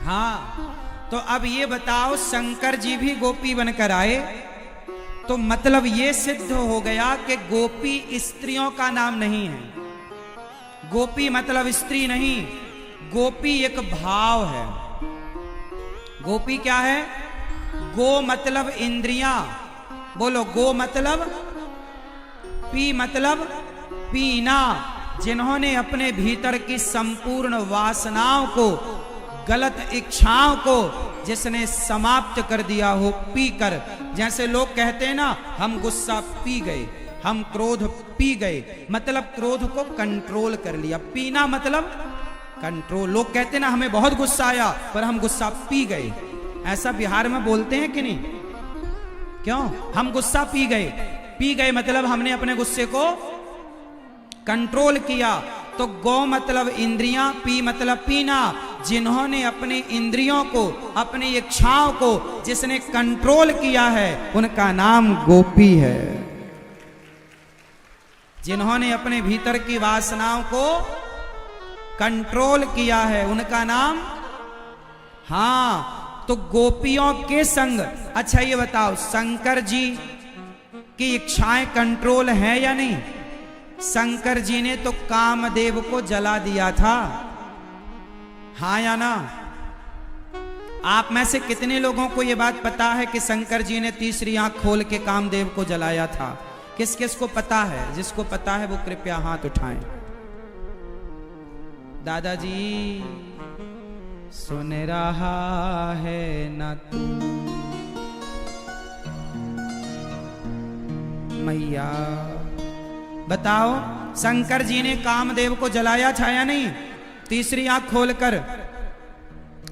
हाँ, तो अब ये बताओ, शंकर जी भी गोपी बनकर आए, तो मतलब ये सिद्ध हो गया कि गोपी स्त्रियों का नाम नहीं है। गोपी मतलब स्त्री नहीं, गोपी एक भाव है। गोपी क्या है? गो मतलब इंद्रियां, बोलो गो मतलब, पी मतलब पीना। जिन्होंने अपने भीतर की संपूर्ण वासनाओं को, गलत इच्छाओं को जिसने समाप्त कर दिया हो पीकर। जैसे लोग कहते हैं ना, हम गुस्सा पी गए, हम क्रोध पी गए, मतलब क्रोध को कंट्रोल कर लिया। पीना मतलब कंट्रोल। लोग कहते हैं ना, हमें बहुत गुस्सा आया पर हम गुस्सा पी गए। ऐसा बिहार में बोलते हैं कि नहीं? क्यों? हम गुस्सा पी गए। पी गए मतलब हमने अपने गुस्से को कंट्रोल किया। तो गो मतलब इंद्रियां, पी मतलब पीना। जिन्होंने अपने इंद्रियों को, अपनी इच्छाओं को जिसने कंट्रोल किया है, उनका नाम गोपी है। जिन्होंने अपने भीतर की वासनाओं को कंट्रोल किया है, उनका नाम, हाँ, तो गोपियों के संग। अच्छा ये बताओ, शंकर जी की इच्छाएं कंट्रोल है या नहीं? शंकर जी ने तो कामदेव को जला दिया था, हाँ या ना? आप में से कितने लोगों को यह बात पता है कि शंकर जी ने तीसरी आंख खोल के कामदेव को जलाया था? किस किस को पता है? जिसको पता है वो कृपया हाथ उठाएं। दादाजी सुन रहा है ना तू मैया? बताओ, शंकर जी ने कामदेव को जलाया था या नहीं? तीसरी आंख खोलकर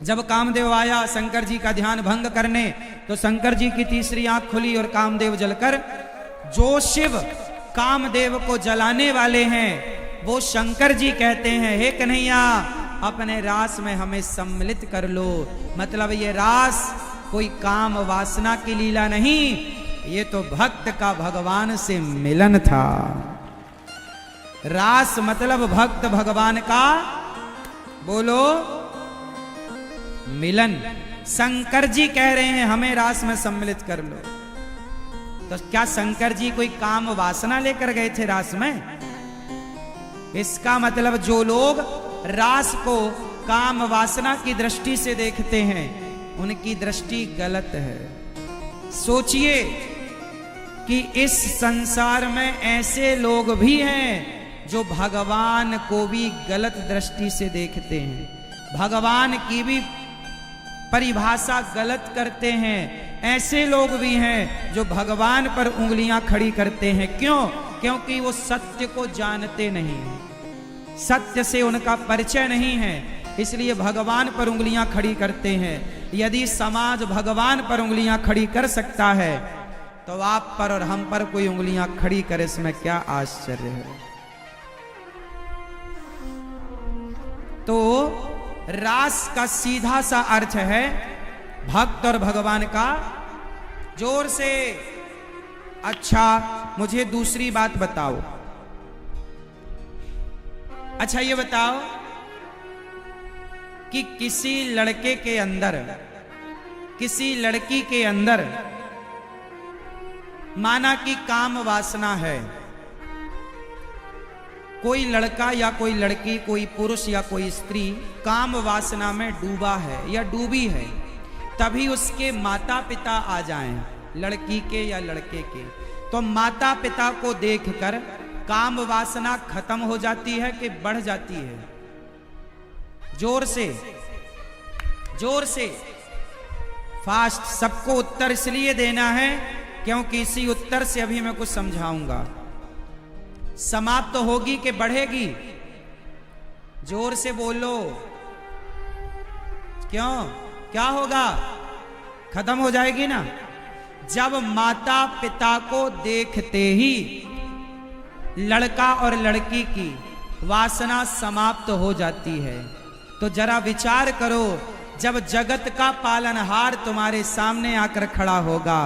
जब कामदेव आया शंकर जी का ध्यान भंग करने, तो शंकर जी की तीसरी आंख खुली और कामदेव जलकर, जो शिव कामदेव को जलाने वाले हैं वो शंकर जी कहते हैं, हे कन्हैया अपने रास में हमें सम्मिलित कर लो। मतलब ये रास कोई काम वासना की लीला नहीं, ये तो भक्त का भगवान से मिलन था। रास मतलब भक्त भगवान का, बोलो, मिलन। शंकर जी कह रहे हैं हमें रास में सम्मिलित कर लो। तो क्या शंकर जी कोई काम वासना लेकर गए थे रास में? इसका मतलब जो लोग रास को काम वासना की दृष्टि से देखते हैं, उनकी दृष्टि गलत है। सोचिए कि इस संसार में ऐसे लोग भी हैं जो भगवान को भी गलत दृष्टि से देखते हैं, भगवान की भी परिभाषा गलत करते हैं। ऐसे लोग भी हैं जो भगवान पर उंगलियां खड़ी करते हैं। क्यों? क्योंकि वो सत्य को जानते नहीं हैं, सत्य से उनका परिचय नहीं है, इसलिए भगवान पर उंगलियां खड़ी करते हैं। यदि समाज भगवान पर उंगलियां खड़ी कर सकता है, तो आप पर और हम पर कोई उंगलियां खड़ी करे, इसमें क्या आश्चर्य है? तो रास का सीधा सा अर्थ है भक्त और भगवान का। जोर से। अच्छा मुझे दूसरी बात बताओ। अच्छा ये बताओ कि किसी लड़के के अंदर, किसी लड़की के अंदर माना कि काम वासना है, कोई लड़का या कोई लड़की, कोई पुरुष या कोई स्त्री काम वासना में डूबा है या डूबी है, तभी उसके माता पिता आ जाएं, लड़की के या लड़के के, तो माता पिता को देखकर काम वासना खत्म हो जाती है कि बढ़ जाती है? जोर से, जोर से, फास्ट। सबको उत्तर इसलिए देना है क्योंकि इसी उत्तर से अभी मैं कुछ समझाऊंगा। समाप्त तो होगी कि बढ़ेगी? जोर से बोलो। क्यों? क्या होगा? खत्म हो जाएगी ना। जब माता पिता को देखते ही लड़का और लड़की की वासना समाप्त हो जाती है, तो जरा विचार करो, जब जगत का पालनहार तुम्हारे सामने आकर खड़ा होगा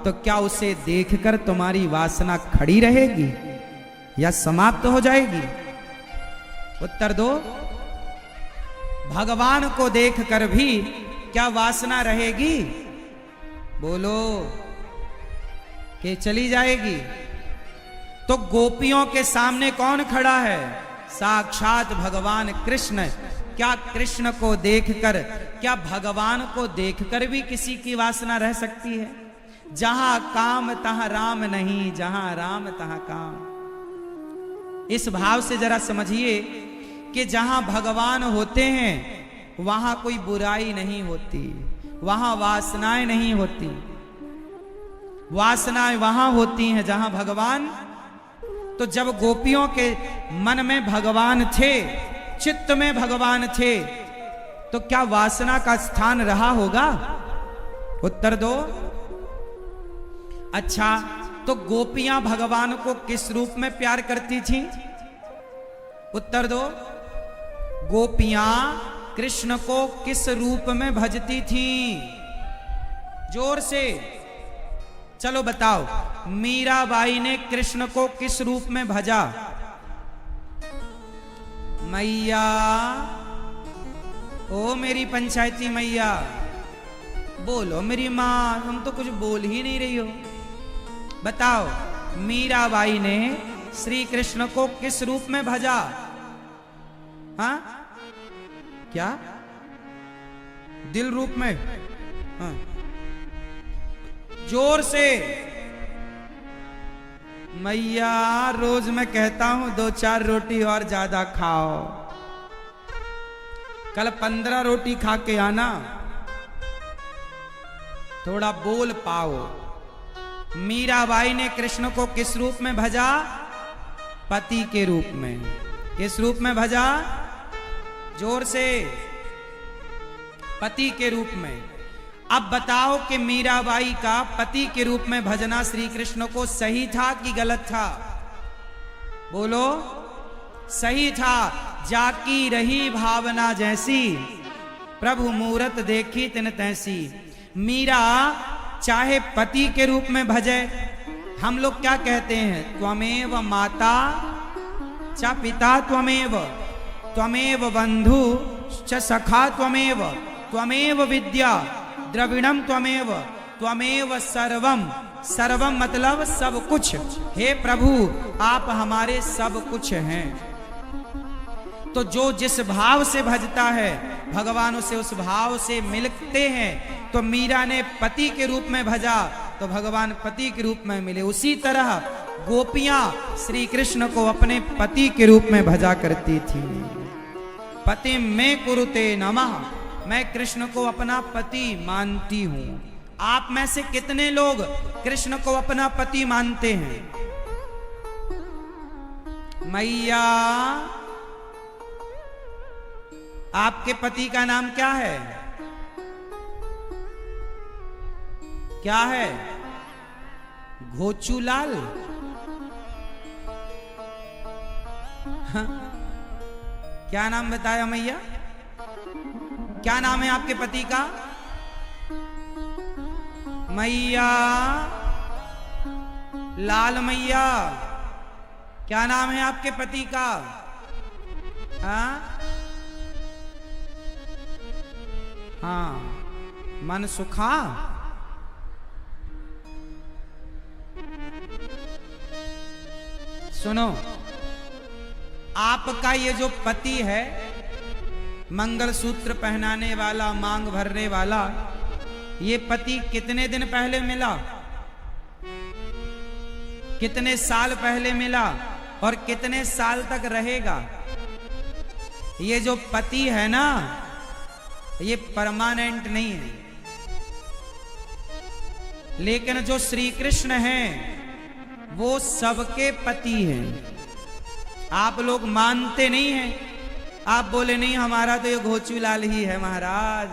तो क्या उसे देखकर तुम्हारी वासना खड़ी रहेगी या समाप्त हो जाएगी? उत्तर दो। भगवान को देखकर भी क्या वासना रहेगी? बोलो कि चली जाएगी। तो गोपियों के सामने कौन खड़ा है? साक्षात भगवान कृष्ण। क्या कृष्ण को देखकर, क्या भगवान को देखकर भी किसी की वासना रह सकती है? जहां काम तहां राम नहीं, जहां राम तहां काम। इस भाव से जरा समझिए कि जहां भगवान होते हैं वहां कोई बुराई नहीं होती, वहां वासनाएं नहीं होती। वासनाएं वहां होती हैं जहां भगवान। तो जब गोपियों के मन में भगवान थे, चित्त में भगवान थे, तो क्या वासना का स्थान रहा होगा? उत्तर दो। अच्छा, तो गोपियां भगवान को किस रूप में प्यार करती थीं? उत्तर दो। गोपियां कृष्ण को किस रूप में भजती थीं? जोर से चलो बताओ। मीराबाई ने कृष्ण को किस रूप में भजा? मैया, ओ मेरी पंचायती मैया, बोलो मेरी मां, तुम तो कुछ बोल ही नहीं रही हो। बताओ, मीराबाई ने श्री कृष्ण को किस रूप में भजा? हाँ, क्या? दिल रूप में? हाँ, जोर से। मैया, रोज मैं कहता हूं 2-4 रोटी और ज्यादा खाओ, कल 15 रोटी खा के आना, थोड़ा बोल पाओ। मीराबाई ने कृष्ण को किस रूप में भजा? पति के रूप में। किस रूप में भजा? जोर से। पति के रूप में। अब बताओ कि मीराबाई का पति के रूप में भजना श्री कृष्ण को सही था कि गलत था? बोलो। सही था। जाकी रही भावना जैसी, प्रभु मूरत देखी तिन तैसी। मीरा चाहे पति के रूप में भजे, हम लोग क्या कहते हैं? त्वमेव माता च पिता त्वमेव, त्वमेव बंधु च सखा त्वमेव, त्वमेव विद्या द्रविणम त्वमेव, त्वमेव सर्वम। सर्वम मतलब सब कुछ। हे प्रभु, आप हमारे सब कुछ हैं। तो जो जिस भाव से भजता है भगवान उसे उस भाव से मिलते हैं। तो मीरा ने पति के रूप में भजा तो भगवान पति के रूप में मिले। उसी तरह गोपियां श्री कृष्ण को अपने पति के रूप में भजा करती थी। पति में कुरुते नमः, मैं कृष्ण को अपना पति मानती हूं। आप में से कितने लोग कृष्ण को अपना पति मानते हैं? मैया, आपके पति का नाम क्या है? क्या है? घोचूलाल? हाँ? क्या नाम बताया मैया? क्या नाम है आपके पति का? मैया, लाल मैया, क्या नाम है आपके पति का? हाँ? हाँ, मनसुखा। सुनो, आपका ये जो पति है, मंगलसूत्र पहनाने वाला, मांग भरने वाला, ये पति कितने दिन पहले मिला? कितने साल पहले मिला? और कितने साल तक रहेगा? ये जो पति है ना, ये परमानेंट नहीं है। लेकिन जो श्री कृष्ण हैं वो सबके पति हैं। आप लोग मानते नहीं हैं। आप बोले नहीं, हमारा तो ये घोचूलाल ही है महाराज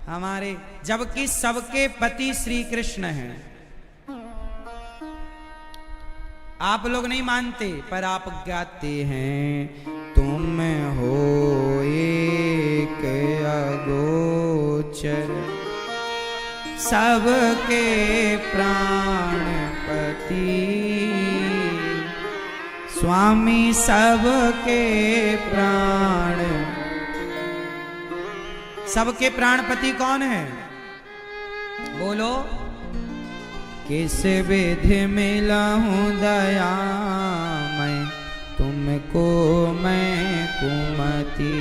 हमारे, जबकि सबके पति श्री कृष्ण हैं। आप लोग नहीं मानते, पर आप गाते हैं, तुम हो एक अगोचर सबके प्राणपति, स्वामी सबके प्राण। सबके प्राणपति कौन है? बोलो। किस विधि मिलहूं दया मैं तुमको मैं कुमति,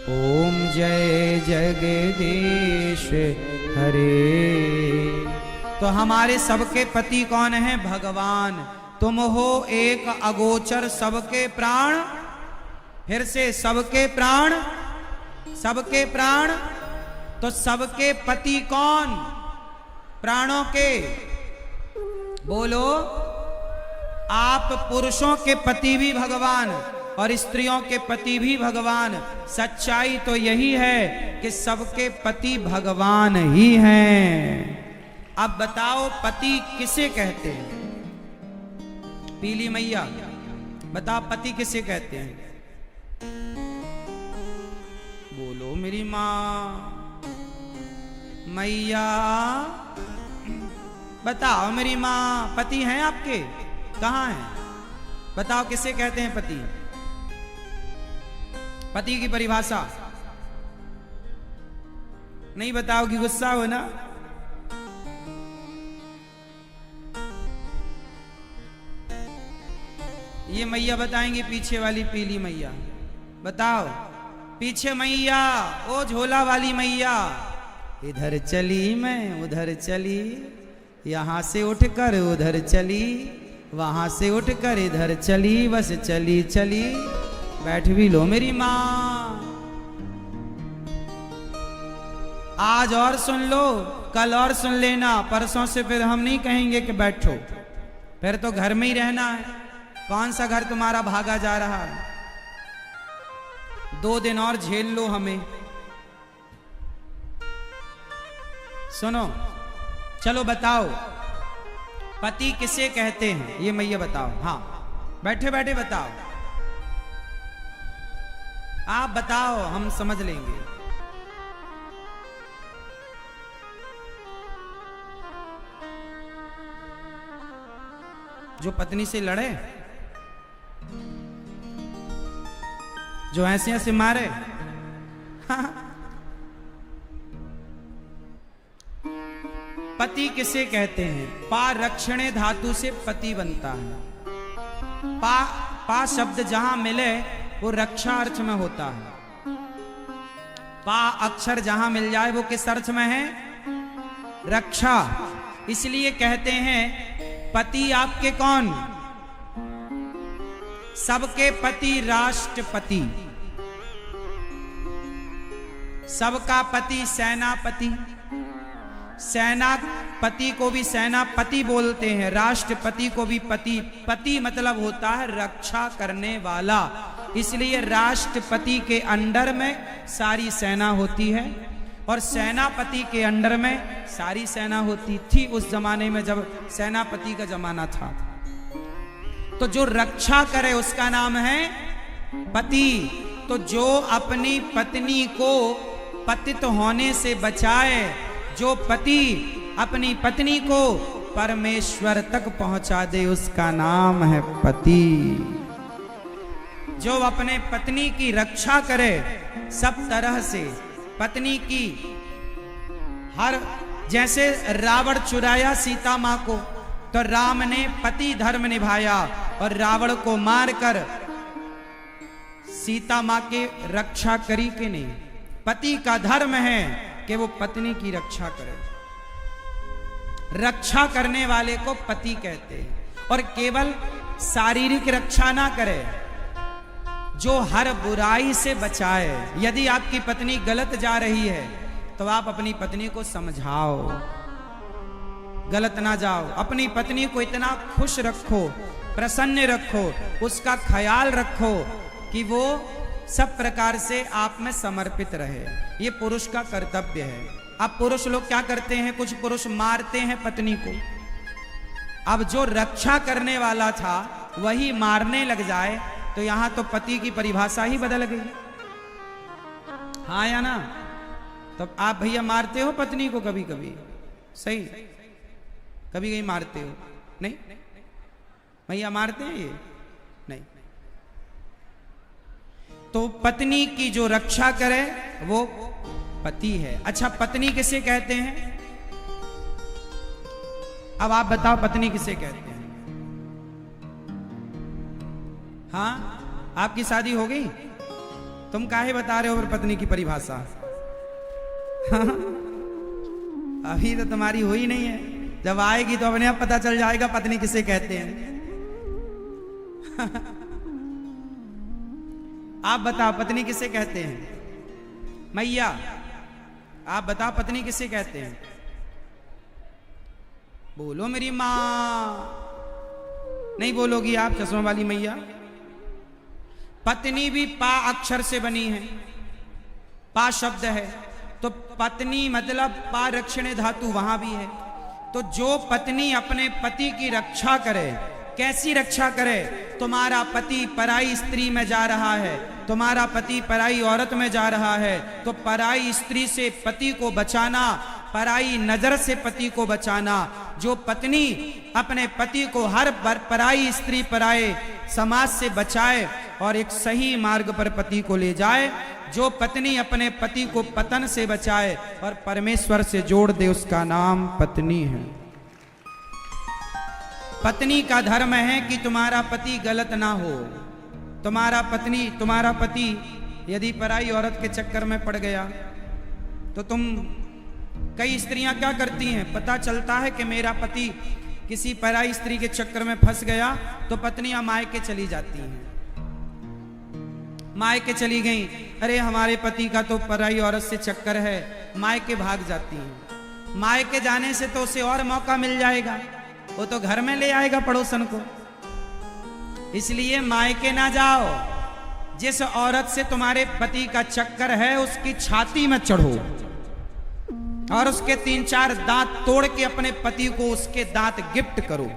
ओम जय जगदीश हरे। तो हमारे सबके पति कौन है? भगवान। तुम हो एक अगोचर सबके प्राण। फिर से सबके प्राण, सबके प्राण। तो सबके पति कौन? प्राणों के। बोलो। आप पुरुषों के पति भी भगवान और स्त्रियों के पति भी भगवान। सच्चाई तो यही है कि सबके पति भगवान ही हैं। अब बताओ पति किसे कहते हैं? पीली मैया बताओ पति किसे कहते हैं? बोलो मेरी माँ मैया, बताओ मेरी माँ, पति हैं आपके? कहाँ हैं? बताओ किसे कहते हैं पति? पति की परिभाषा नहीं बताओगी, गुस्सा हो ना? ये मैया बताएंगे, पीछे वाली पीली मैया। बताओ पीछे मैया, ओ झोला वाली मैया। इधर चली मैं उधर चली, यहां से उठकर उधर चली, वहां से उठकर इधर चली, बस चली चली। बैठ भी लो मेरी माँ। आज और सुन लो, कल और सुन लेना, परसों से फिर हम नहीं कहेंगे कि बैठो। फिर तो घर में ही रहना है। कौन सा घर तुम्हारा भागा जा रहा है? 2 दिन और झेल लो हमें। सुनो, चलो बताओ पति किसे कहते हैं? ये मैया बताओ। हाँ बैठे बैठे बताओ, आप बताओ, हम समझ लेंगे। जो पत्नी से लड़े, जो ऐसे ऐसे मारे, पति किसे कहते हैं? पा रक्षणे धातु से पति बनता है। पा शब्द जहां मिले वो रक्षा अर्थ में होता है। पा अक्षर जहां मिल जाए वो किस अर्थ में है? रक्षा। इसलिए कहते हैं पति आपके कौन? सबके पति राष्ट्रपति, सबका पति सेनापति। सेनापति को भी सेनापति बोलते हैं, राष्ट्रपति को भी पति। पति मतलब होता है रक्षा करने वाला। इसलिए राष्ट्रपति के अंडर में सारी सेना होती है और सेनापति के अंडर में सारी सेना होती थी उस जमाने में, जब सेनापति का जमाना था। तो जो रक्षा करे उसका नाम है पति। तो जो अपनी पत्नी को पतित होने से बचाए, जो पति अपनी पत्नी को परमेश्वर तक पहुंचा दे, उसका नाम है पति। जो अपने पत्नी की रक्षा करे सब तरह से, पत्नी की हर, जैसे रावण चुराया सीता मां को, तो राम ने पति धर्म निभाया और रावण को मारकर सीता मां की रक्षा करी कि नहीं? पति का धर्म है कि वो पत्नी की रक्षा करे। रक्षा करने वाले को पति कहते हैं। और केवल शारीरिक रक्षा ना करे, जो हर बुराई से बचाए। यदि आपकी पत्नी गलत जा रही है तो आप अपनी पत्नी को समझाओ, गलत ना जाओ। अपनी पत्नी को इतना खुश रखो, प्रसन्न रखो, उसका ख्याल रखो कि वो सब प्रकार से आप में समर्पित रहे। ये पुरुष का कर्तव्य है। अब पुरुष लोग क्या करते हैं? कुछ पुरुष मारते हैं पत्नी को। अब जो रक्षा करने वाला था वही मारने लग जाए तो यहां तो पति की परिभाषा ही बदल गई। हाँ या ना? तब आप भैया मारते हो पत्नी को कभी कभी? सही, कभी कभी मारते हो? नहीं भैया मारते हैं ये? नहीं। तो पत्नी की जो रक्षा करे वो पति है। अच्छा, पत्नी किसे कहते हैं? अब आप बताओ पत्नी किसे कहते हैं? हाँ, आपकी शादी हो गई? तुम काहे बता रहे हो फिर पत्नी की परिभाषा? हाँ? अभी तो तुम्हारी हुई नहीं है, जब आएगी तो अपने आप पता चल जाएगा पत्नी किसे कहते हैं। आप बताओ पत्नी किसे कहते हैं? मैया आप बताओ पत्नी किसे कहते हैं? बोलो मेरी मां। नहीं बोलोगी आप चश्मा वाली मैया? पत्नी भी पा अक्षर से बनी है, पा शब्द है, तो पत्नी मतलब पा रक्षणे धातु वहां भी है। तो जो पत्नी अपने पति की रक्षा करे, कैसी रक्षा करे? तुम्हारा पति पराई स्त्री में जा रहा है, तुम्हारा पति पराई औरत में जा रहा है, तो पराई स्त्री से पति को बचाना, पराई नजर से पति को बचाना। जो पत्नी अपने पति को हर पराई स्त्री पराए समाज से बचाए और एक सही मार्ग पर पति को ले जाए, जो पत्नी अपने पति को पतन से बचाए और परमेश्वर से जोड़ दे, उसका नाम पत्नी है। पत्नी का धर्म है कि तुम्हारा पति गलत ना हो। तुम्हारा पति यदि पराई औरत के चक्कर में पड़ गया तो कई स्त्रियां क्या करती हैं? पता चलता है कि मेरा पति किसी पराई स्त्री के चक्कर में फंस गया तो पत्नियां मायके चली जाती हैं। मायके चली गई, अरे हमारे पति का तो पराई औरत से चक्कर है, मायके भाग जाती हैं। मायके जाने से तो उसे और मौका मिल जाएगा, वो तो घर में ले आएगा पड़ोसन को। इसलिए मायके ना जाओ। जिस औरत से तुम्हारे पति का चक्कर है उसकी छाती में चढ़ो और उसके 3-4 दांत तोड़ के अपने पति को उसके दांत गिफ्ट करो।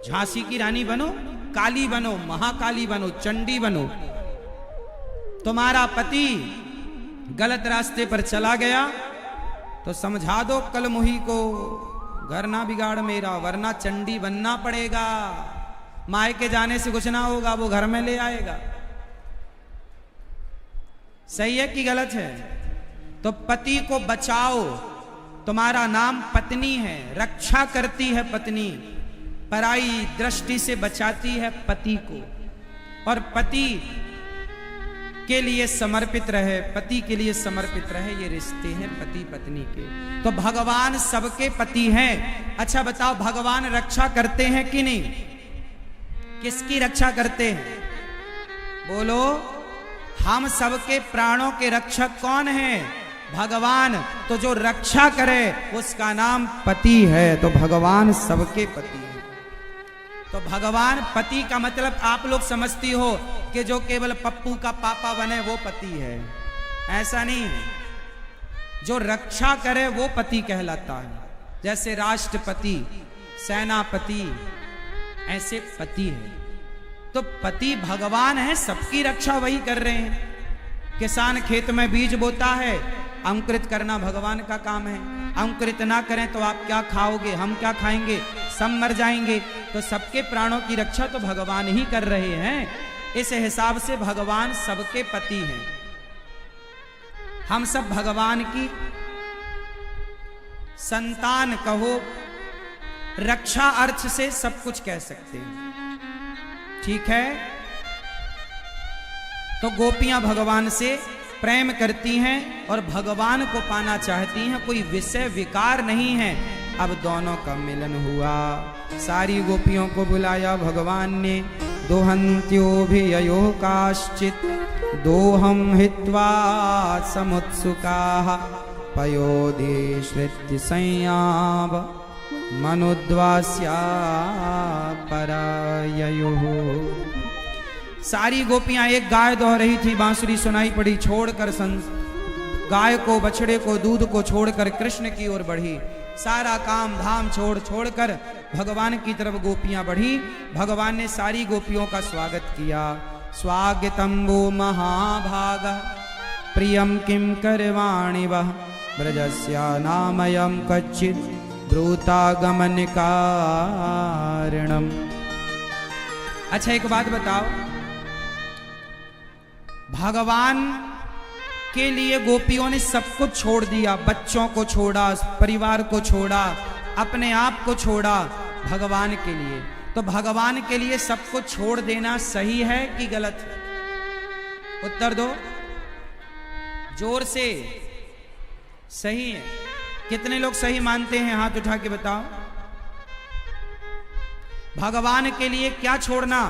झांसी की रानी बनो, काली बनो, महाकाली बनो, चंडी बनो। तुम्हारा पति गलत रास्ते पर चला गया तो समझा दो कल मुही को, घर ना बिगाड़ मेरा, वरना चंडी बनना पड़ेगा। मायके जाने से कुछ ना होगा, वो घर में ले आएगा। सही है कि गलत है? तो पति को बचाओ, तुम्हारा नाम पत्नी है। रक्षा करती है पत्नी, पराई दृष्टि से बचाती है पति को, और पति के लिए समर्पित रहे, पति के लिए समर्पित रहे। ये रिश्ते हैं पति पत्नी के। तो भगवान सबके पति हैं। अच्छा बताओ, भगवान रक्षा करते हैं कि नहीं? किसकी रक्षा करते हैं? बोलो। हम सबके प्राणों के रक्षक कौन हैं? भगवान। तो जो रक्षा करे उसका नाम पति है। तो भगवान सबके पति है। तो भगवान पति का मतलब आप लोग समझती हो कि जो केवल पप्पू का पापा बने वो पति है, ऐसा नहीं है। जो रक्षा करे वो पति कहलाता है। जैसे राष्ट्रपति, सेनापति, ऐसे पति है। तो पति भगवान है, सबकी रक्षा वही कर रहे हैं। किसान खेत में बीज बोता है, अंकुरित करना भगवान का काम है। अंकुरित ना करें तो आप क्या खाओगे, हम क्या खाएंगे, सब मर जाएंगे। तो सबके प्राणों की रक्षा तो भगवान ही कर रहे हैं। इस हिसाब से भगवान सबके पति हैं। हम सब भगवान की संतान कहो, रक्षा अर्थ से सब कुछ कह सकते हैं। ठीक है? तो गोपियां भगवान से प्रेम करती हैं और भगवान को पाना चाहती हैं। कोई विषय विकार नहीं है। अब दोनों का मिलन हुआ। सारी गोपियों को बुलाया भगवान ने। दोहन्त्योभिययो काश्चित् दोहम हित्वा समुत्सुकाः पयोधिश्रित्य संयाव मनुद्वास्या पराययोः। सारी गोपियां एक गाय दौह रही थी, बांसुरी सुनाई पड़ी, छोड़कर गाय को, बछड़े को, दूध को छोड़कर कृष्ण की ओर बढ़ी। सारा काम धाम छोड़कर भगवान की तरफ गोपियां बढ़ी। भगवान ने सारी गोपियों का स्वागत किया। स्वागतम वो महाभागा प्रियं किं करवाणि वः ब्रजस्या नामयं कच्चित् ब्रूतागमन कारणम्। अच्छा एक बात बताओ, भगवान के लिए गोपियों ने सब कुछ छोड़ दिया, बच्चों को छोड़ा, परिवार को छोड़ा, अपने आप को छोड़ा भगवान के लिए। तो भगवान के लिए सब कुछ छोड़ देना सही है कि गलत है? उत्तर दो जोर से। सही है। कितने लोग सही मानते हैं? हाथ उठा के बताओ। भगवान के लिए क्या छोड़ना?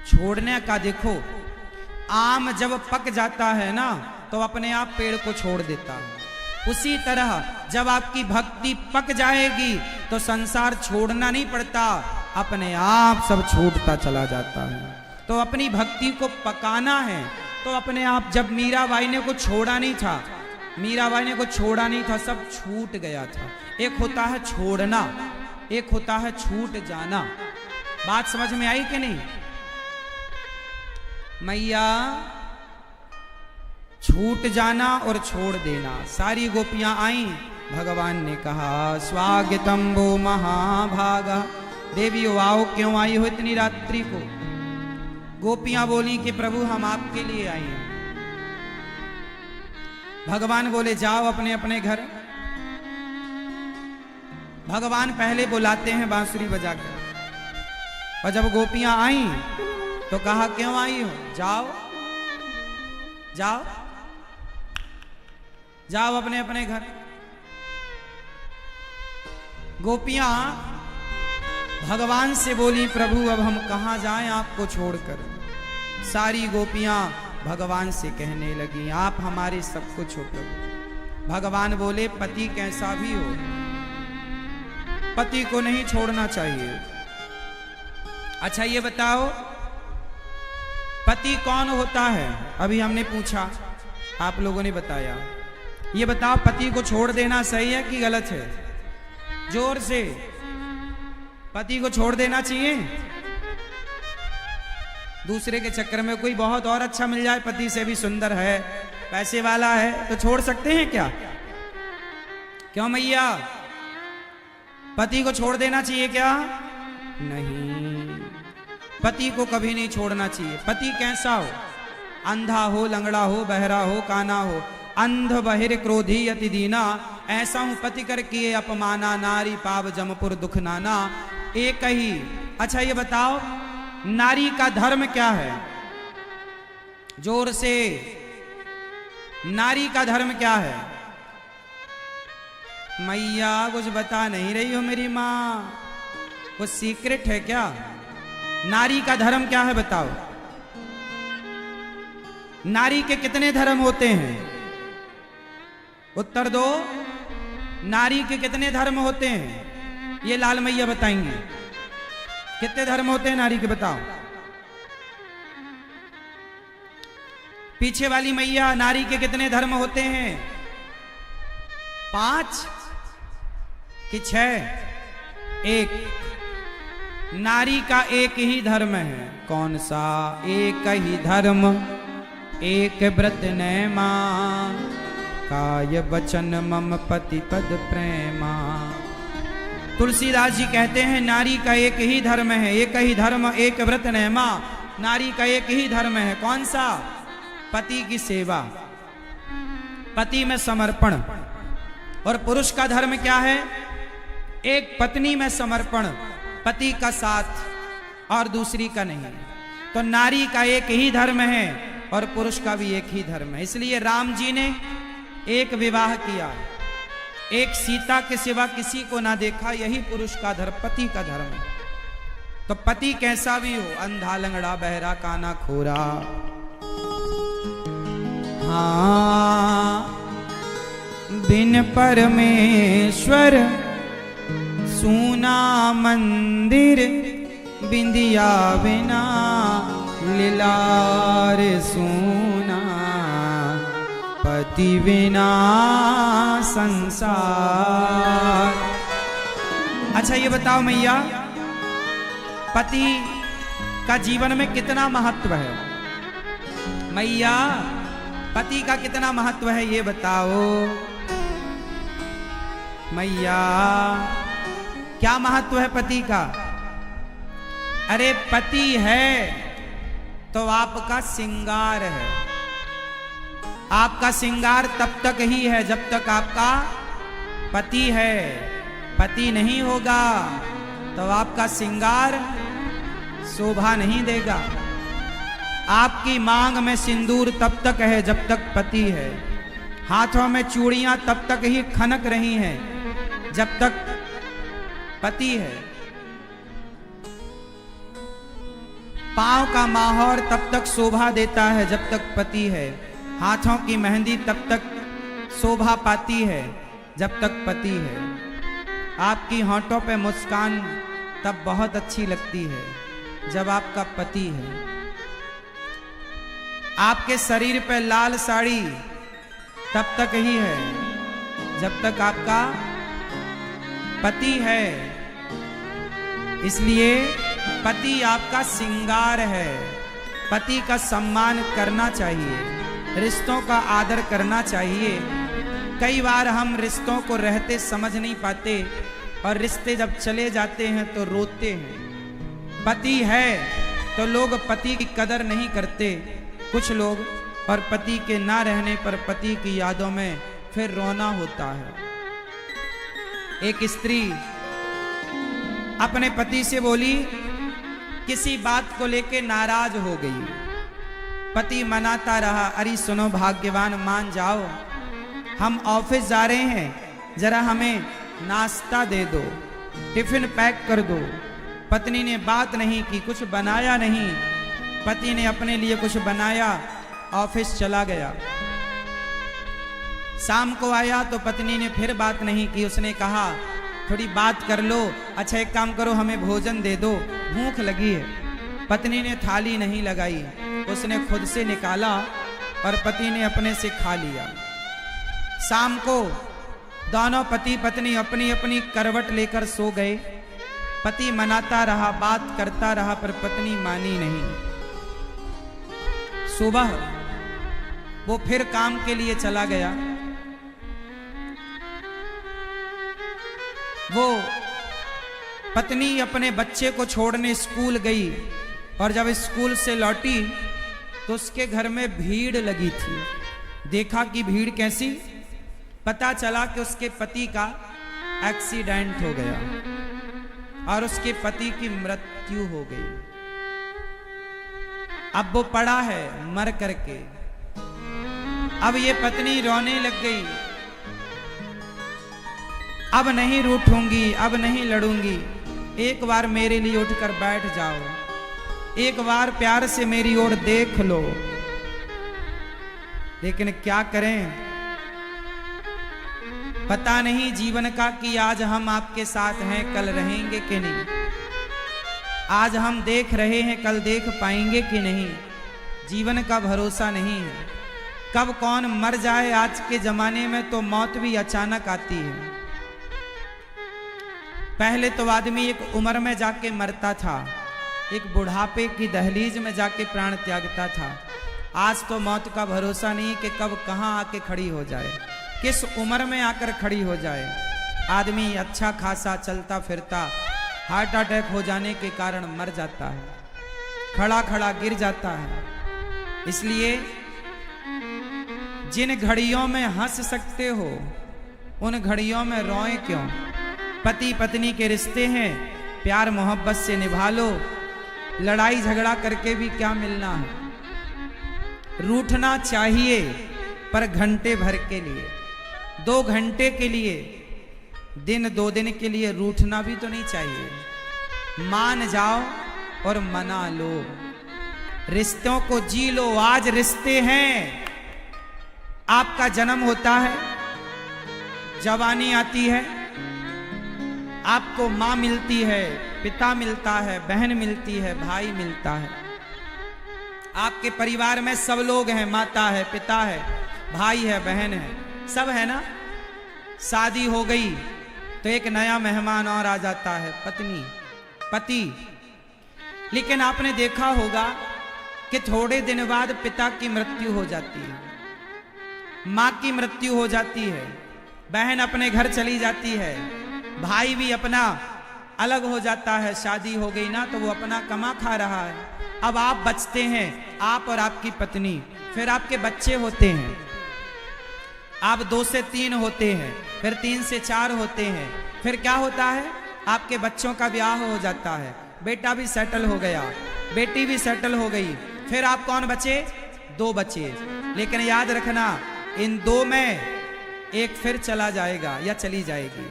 छोड़ने का देखो, आम जब पक जाता है ना तो अपने आप पेड़ को छोड़ देता है। उसी तरह जब आपकी भक्ति पक जाएगी तो संसार छोड़ना नहीं पड़ता, अपने आप सब छूटता चला जाता है। तो अपनी भक्ति को पकाना है तो अपने आप, जब मीराबाई ने को छोड़ा नहीं था, मीराबाई ने को छोड़ा नहीं था, सब छूट गया था। एक होता है छोड़ना, एक होता है छूट जाना। बात समझ में आई कि नहीं? मैया छूट जाना और छोड़ देना। सारी गोपियां आई, भगवान ने कहा स्वागतम वो महाभागा। देवी आओ, क्यों आई हो इतनी रात्रि को? गोपियां बोली कि प्रभु हम आपके लिए आई हैं। भगवान बोले जाओ अपने अपने घर। भगवान पहले बुलाते हैं बांसुरी बजाकर, और जब गोपियां आई तो कहा क्यों आई हो? जाओ जाओ जाओ अपने अपने घर। गोपियां भगवान से बोली प्रभु अब हम कहां जाएं आपको छोड़कर। सारी गोपियां भगवान से कहने लगी आप हमारे सब कुछ हो प्रभु। भगवान बोले पति कैसा भी हो, पति को नहीं छोड़ना चाहिए। अच्छा ये बताओ पति कौन होता है? अभी हमने पूछा, आप लोगों ने बताया। ये बताओ पति को छोड़ देना सही है कि गलत है? जोर से। पति को छोड़ देना चाहिए? दूसरे के चक्कर में कोई बहुत और अच्छा मिल जाए, पति से भी सुंदर है, पैसे वाला है, तो छोड़ सकते हैं क्या? क्यों मैया, पति को छोड़ देना चाहिए क्या? नहीं, पति को कभी नहीं छोड़ना चाहिए। पति कैसा हो? अंधा हो, लंगड़ा हो, बहरा हो, काना हो, अंध बहिर क्रोधी अति दीना, ऐसा हूं पति कर किए अपमाना, नारी पाव जमपुर दुख नाना। एक ही। अच्छा ये बताओ नारी का धर्म क्या है? जोर से। नारी का धर्म क्या है? मैया कुछ बता नहीं रही हो मेरी माँ, वो सीक्रेट है क्या? नारी का धर्म क्या है बताओ? नारी के कितने धर्म होते हैं? उत्तर दो। नारी के कितने धर्म होते हैं? ये लाल मैया बताएंगी। कितने धर्म होते हैं नारी के बताओ? पीछे वाली मैया, नारी के कितने धर्म होते हैं? 5 कि 6? 1। नारी का एक ही धर्म है। कौन सा? एक ही धर्म, एक व्रत नैमा, काय बचन मम पति पद प्रेमा। तुलसीदास जी कहते हैं नारी का एक ही धर्म है, एक ही धर्म, एक व्रत नैमा। नारी का एक ही धर्म है। कौन सा? पति की सेवा, पति में समर्पण। और पुरुष का धर्म क्या है? एक पत्नी में समर्पण, पति का साथ और दूसरी का नहीं। तो नारी का एक ही धर्म है और पुरुष का भी एक ही धर्म है। इसलिए राम जी ने एक विवाह किया, एक सीता के सिवा किसी को ना देखा। यही पुरुष का धर्म, पति का धर्म है। तो पति कैसा भी हो, अंधा लंगड़ा बहरा काना खोरा, हाँ बिन परमेश्वर सूना मंदिर, बिंदिया बिना लीलार सूना, पति बिना संसार। अच्छा ये बताओ मैया, पति का जीवन में कितना महत्व है? मैया पति का कितना महत्व है ये बताओ मैया, क्या महत्व है पति का? अरे पति है तो आपका श्रृंगार है। आपका श्रृंगार तब तक ही है जब तक आपका पति है। पति नहीं होगा तो आपका श्रृंगार शोभा नहीं देगा। आपकी मांग में सिंदूर तब तक है जब तक पति है। हाथों में चूड़ियां तब तक ही खनक रही हैं जब तक पति है। पांव का माहौर तब तक शोभा देता है जब तक पति है। हाथों की मेहंदी तब तक शोभा पाती है जब तक पति है। आपकी होंठों पे मुस्कान तब बहुत अच्छी लगती है जब आपका पति है। आपके शरीर पे लाल साड़ी तब तक ही है जब तक आपका पति है। इसलिए पति आपका श्रृंगार है। पति का सम्मान करना चाहिए, रिश्तों का आदर करना चाहिए। कई बार हम रिश्तों को रहते समझ नहीं पाते और रिश्ते जब चले जाते हैं तो रोते हैं। पति है तो लोग पति की कदर नहीं करते कुछ लोग, और पति के ना रहने पर पति की यादों में फिर रोना होता है। एक स्त्री अपने पति से बोली, किसी बात को लेके नाराज हो गई। पति मनाता रहा, अरे सुनो भाग्यवान मान जाओ, हम ऑफिस जा रहे हैं, जरा हमें नाश्ता दे दो, टिफिन पैक कर दो। पत्नी ने बात नहीं की, कुछ बनाया नहीं। पति ने अपने लिए कुछ बनाया, ऑफिस चला गया। शाम को आया तो पत्नी ने फिर बात नहीं की। उसने कहा थोड़ी बात कर लो, अच्छा एक काम करो हमें भोजन दे दो, भूख लगी है। पत्नी ने थाली नहीं लगाई, उसने खुद से निकाला और पति ने अपने से खा लिया। शाम को दोनों पति पत्नी अपनी अपनी करवट लेकर सो गए। पति मनाता रहा, बात करता रहा, पर पत्नी मानी नहीं। सुबह वो फिर काम के लिए चला गया। वो पत्नी अपने बच्चे को छोड़ने स्कूल गई और जब स्कूल से लौटी तो उसके घर में भीड़ लगी थी। देखा कि भीड़ कैसी, पता चला कि उसके पति का एक्सीडेंट हो गया और उसके पति की मृत्यु हो गई। अब वो पड़ा है मर करके। अब ये पत्नी रोने लग गई, अब नहीं रूठूंगी, अब नहीं लड़ूंगी, एक बार मेरे लिए उठकर बैठ जाओ, एक बार प्यार से मेरी ओर देख लो। लेकिन क्या करें, पता नहीं जीवन का कि आज हम आपके साथ हैं, कल रहेंगे कि नहीं। आज हम देख रहे हैं, कल देख पाएंगे कि नहीं। जीवन का भरोसा नहीं है, कब कौन मर जाए। आज के जमाने में तो मौत भी अचानक आती है। पहले तो आदमी एक उम्र में जाके मरता था, एक बुढ़ापे की दहलीज में जाके प्राण त्यागता था। आज तो मौत का भरोसा नहीं कि कब कहां आके खड़ी हो जाए, किस उम्र में आकर खड़ी हो जाए। आदमी अच्छा खासा चलता फिरता हार्ट अटैक हो जाने के कारण मर जाता है, खड़ा खड़ा गिर जाता है। इसलिए जिन घड़ियों में हंस सकते हो उन घड़ियों में रोए क्यों। पति पत्नी के रिश्ते हैं, प्यार मोहब्बत से निभा लो। लड़ाई झगड़ा करके भी क्या मिलना है। रूठना चाहिए पर घंटे भर के लिए, 2 घंटे के लिए, दिन 2 दिन के लिए रूठना भी तो नहीं चाहिए। मान जाओ और मना लो, रिश्तों को जी लो। आज रिश्ते हैं, आपका जन्म होता है, जवानी आती है, आपको माँ मिलती है, पिता मिलता है, बहन मिलती है, भाई मिलता है। आपके परिवार में सब लोग हैं, माता है, पिता है, भाई है, बहन है, सब है ना। शादी हो गई तो एक नया मेहमान और आ जाता है, पत्नी, पति। लेकिन आपने देखा होगा कि थोड़े दिन बाद पिता की मृत्यु हो जाती है। माँ की मृत्यु हो जाती है, बहन अपने घर चली जाती है, भाई भी अपना अलग हो जाता है, शादी हो गई ना तो वो अपना कमा खा रहा है। अब आप बचते हैं, आप और आपकी पत्नी, फिर आपके बच्चे होते हैं, आप 2 से 3 होते हैं, फिर 3 से 4 होते हैं, फिर क्या होता है, आपके बच्चों का ब्याह हो जाता है, बेटा भी सेटल हो गया, बेटी भी सेटल हो गई, फिर आप कौन बचे, 2 बचे। लेकिन याद रखना इन 2 में एक फिर चला जाएगा या चली जाएगी,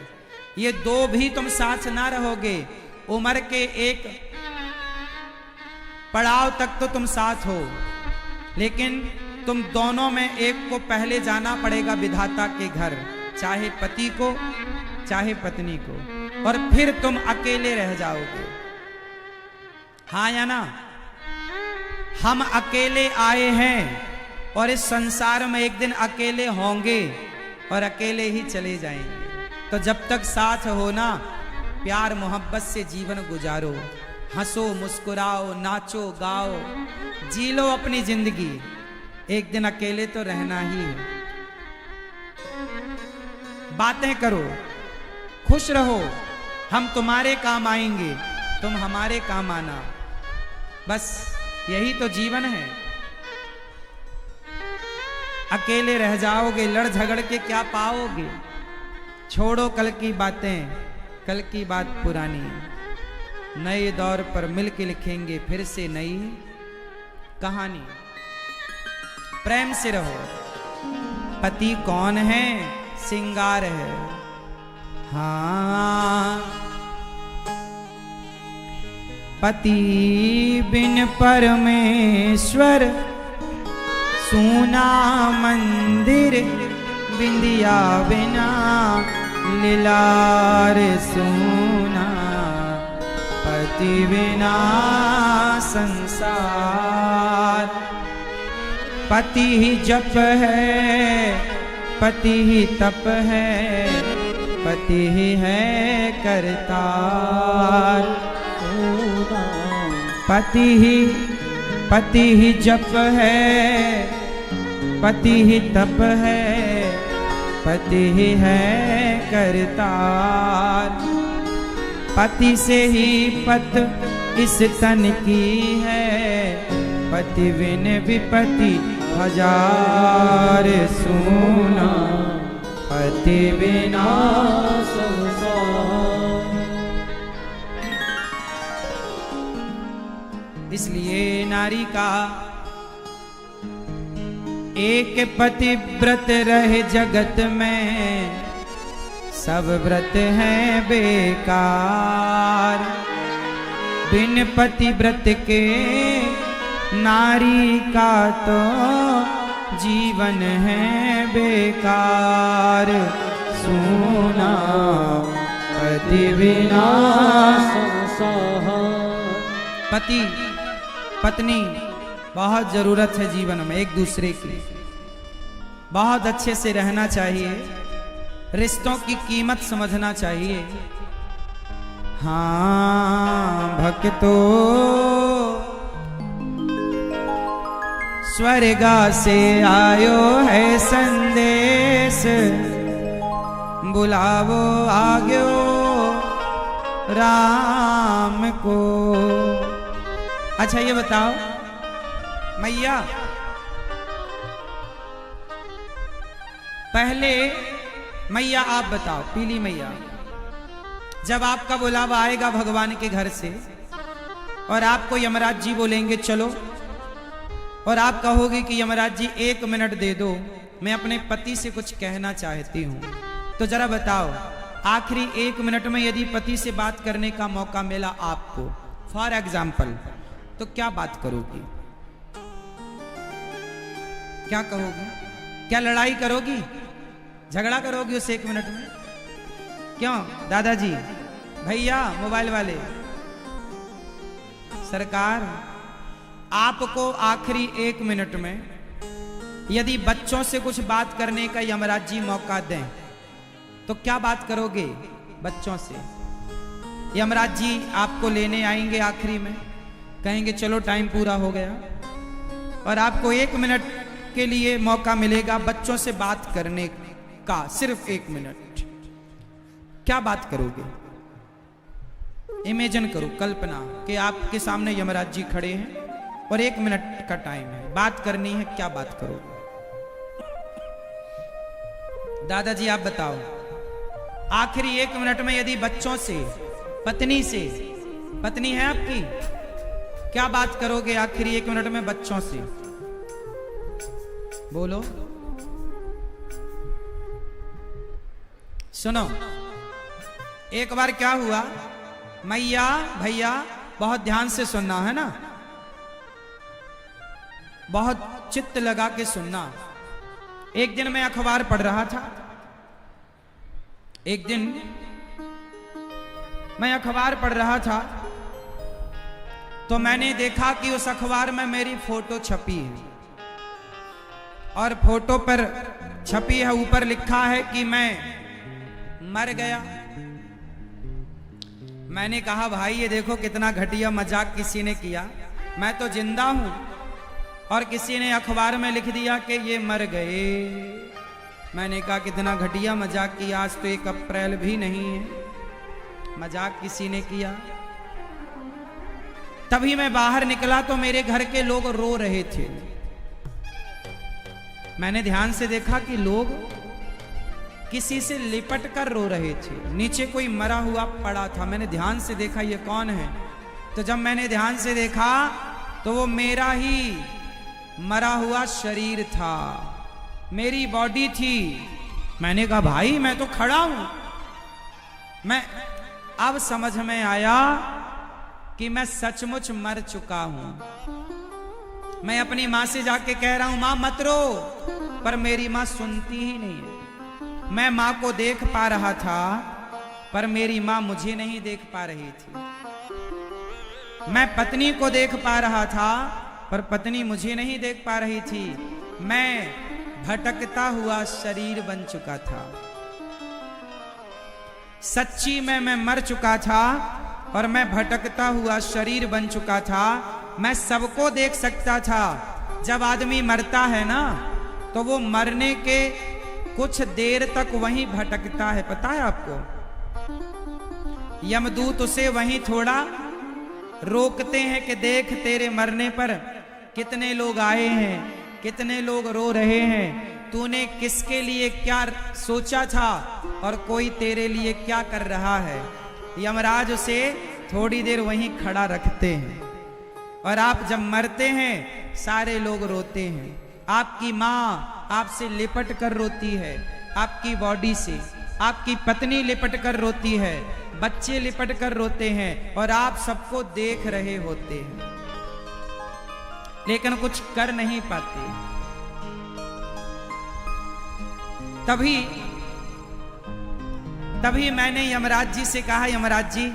ये 2 भी तुम साथ ना रहोगे। उम्र के एक पड़ाव तक तो तुम साथ हो, लेकिन तुम दोनों में एक को पहले जाना पड़ेगा विधाता के घर, चाहे पति को चाहे पत्नी को, और फिर तुम अकेले रह जाओगे। हाँ या ना? हम अकेले आए हैं और इस संसार में एक दिन अकेले होंगे और अकेले ही चले जाएंगे। तो जब तक साथ हो ना, प्यार मोहब्बत से जीवन गुजारो, हंसो मुस्कुराओ, नाचो गाओ, जी लो अपनी जिंदगी। एक दिन अकेले तो रहना ही है। बातें करो, खुश रहो, हम तुम्हारे काम आएंगे, तुम हमारे काम आना, बस यही तो जीवन है। अकेले रह जाओगे, लड़ झगड़ के क्या पाओगे? छोड़ो कल की बातें, कल की बात पुरानी, नए दौर पर मिलके लिखेंगे फिर से नई कहानी। प्रेम से रहो। पति कौन है? सिंगार है। हाँ, पति बिन परमेश्वर, सूना मंदिर, बिंदिया बिना लीलार सूना, पति बिना संसार। पति ही जप है, पति ही तप है, पति ही है करतार। पति ही जप है, पति ही तप है, पति ही है करतार। पति से ही पत इस तन की है, पति बिन विपति हजार सूना, पति बिना संसार। इसलिए नारी का एक पति व्रत रहे जगत में, सब व्रत हैं बेकार। बिन पति व्रत के नारी का तो जीवन है बेकार। सूना पति बिना संसार। पति पत्नी बहुत जरूरत है जीवन में, एक दूसरे की बहुत अच्छे से रहना चाहिए, रिश्तों की कीमत समझना चाहिए। हाँ भक्तों, स्वर्गा से आयो है संदेश, बुलावो आग्यो राम को। अच्छा ये बताओ मैया, पहले मैया आप बताओ, पीली मैया, जब आपका बुलावा आएगा भगवान के घर से और आपको यमराज जी बोलेंगे चलो, और आप कहोगे कि यमराज जी 1 मिनट दे दो, मैं अपने पति से कुछ कहना चाहती हूँ, तो जरा बताओ आखिरी 1 मिनट में यदि पति से बात करने का मौका मिला आपको, फॉर एग्जाम्पल, तो क्या बात करोगी? क्या कहोगी? क्या लड़ाई करोगी? झगड़ा करोगी उस 1 मिनट में? क्यों दादाजी, भैया, मोबाइल वाले, सरकार, आपको आखिरी 1 मिनट में यदि बच्चों से कुछ बात करने का यमराज जी मौका दें, तो क्या बात करोगे बच्चों से? यमराज जी आपको लेने आएंगे आखिरी में, कहेंगे चलो टाइम पूरा हो गया, और आपको 1 मिनट के लिए मौका मिलेगा बच्चों से बात करने का, सिर्फ 1 मिनट। क्या बात करोगे? इमेजिन करो, कल्पना कि आपके सामने यमराज जी खड़े हैं और 1 मिनट का टाइम है, बात करनी है, क्या बात करोगे? दादाजी आप बताओ, आखिरी 1 मिनट में यदि बच्चों से, पत्नी से, पत्नी है आपकी, क्या बात करोगे आखिरी 1 मिनट में बच्चों से? बोलो। सुनो, एक बार क्या हुआ, मैया भैया बहुत ध्यान से सुनना है ना, बहुत चित्त लगा के सुनना। एक दिन मैं अखबार पढ़ रहा था, एक दिन मैं अखबार पढ़ रहा था तो मैंने देखा कि उस अखबार में मेरी फोटो छपी है और फोटो पर छपी है, ऊपर लिखा है कि मैं मर गया। मैंने कहा भाई ये देखो कितना घटिया मजाक किसी ने किया, मैं तो जिंदा हूं और किसी ने अखबार में लिख दिया कि ये मर गए। मैंने कहा कितना घटिया मजाक किया, आज तो 1 अप्रैल भी नहीं है, मजाक किसी ने किया। तभी मैं बाहर निकला तो मेरे घर के लोग रो रहे थे। मैंने ध्यान से देखा कि लोग किसी से लिपट कर रो रहे थे, नीचे कोई मरा हुआ पड़ा था। मैंने ध्यान से देखा ये कौन है, तो जब मैंने ध्यान से देखा तो वो मेरा ही मरा हुआ शरीर था, मेरी बॉडी थी। मैंने कहा भाई मैं तो खड़ा हूं। मैं अब समझ में आया कि मैं सचमुच मर चुका हूं। मैं अपनी मां से जाके कह रहा हूं मां मत रो, पर मेरी मां सुनती ही नहीं है। मैं मां को देख पा रहा था पर मेरी मां मुझे नहीं देख पा रही थी। मैं पत्नी को देख पा रहा था पर पत्नी मुझे नहीं देख पा रही थी। मैं भटकता हुआ शरीर बन चुका था। सच्ची में मैं मर चुका था और मैं भटकता हुआ शरीर बन चुका था। मैं सबको देख सकता था। जब आदमी मरता है ना तो वो मरने के कुछ देर तक वहीं भटकता है, पता है आपको? यमदूत उसे वहीं थोड़ा रोकते हैं कि देख तेरे मरने पर कितने लोग आए हैं, कितने लोग रो रहे हैं, तूने किसके लिए क्या सोचा था और कोई तेरे लिए क्या कर रहा है। यमराज उसे थोड़ी देर वहीं खड़ा रखते हैं। और आप जब मरते हैं सारे लोग रोते हैं। आपकी माँ आपसे लिपट कर रोती है, आपकी बॉडी से। आपकी पत्नी लिपट कर रोती है, बच्चे लिपट कर रोते हैं और आप सबको देख रहे होते हैं, लेकिन कुछ कर नहीं पाते। तभी मैंने यमराज जी से कहा, यमराज जी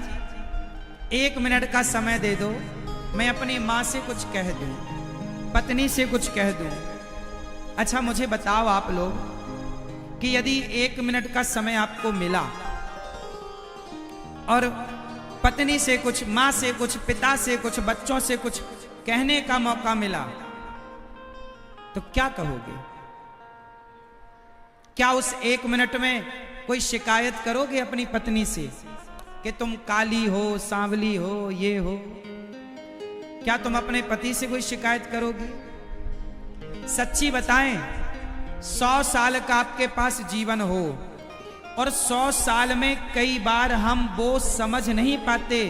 1 मिनट का समय दे दो, मैं अपनी मां से कुछ कह दूं, पत्नी से कुछ कह दूं। अच्छा मुझे बताओ आप लोग कि यदि 1 मिनट का समय आपको मिला और पत्नी से कुछ, मां से कुछ, पिता से कुछ, बच्चों से कुछ कहने का मौका मिला तो क्या कहोगे? क्या उस 1 मिनट में कोई शिकायत करोगे अपनी पत्नी से कि तुम काली हो, सांवली हो, ये हो? क्या तुम अपने पति से कोई शिकायत करोगे? सच्ची बताएं, 100 साल का आपके पास जीवन हो और 100 साल में कई बार हम वो समझ नहीं पाते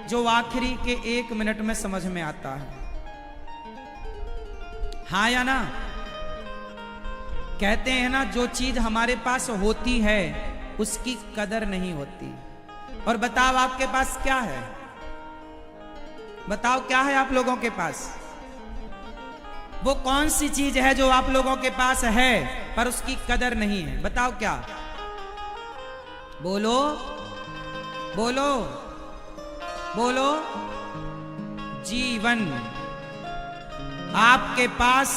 जो आखिरी के 1 मिनट में समझ में आता है। हाँ या ना? कहते हैं ना, जो चीज हमारे पास होती है उसकी कदर नहीं होती। और बताओ आपके पास क्या है? बताओ क्या है आप लोगों के पास? वो कौन सी चीज है जो आप लोगों के पास है पर उसकी कदर नहीं है? बताओ क्या? बोलो बोलो बोलो। जीवन। आपके पास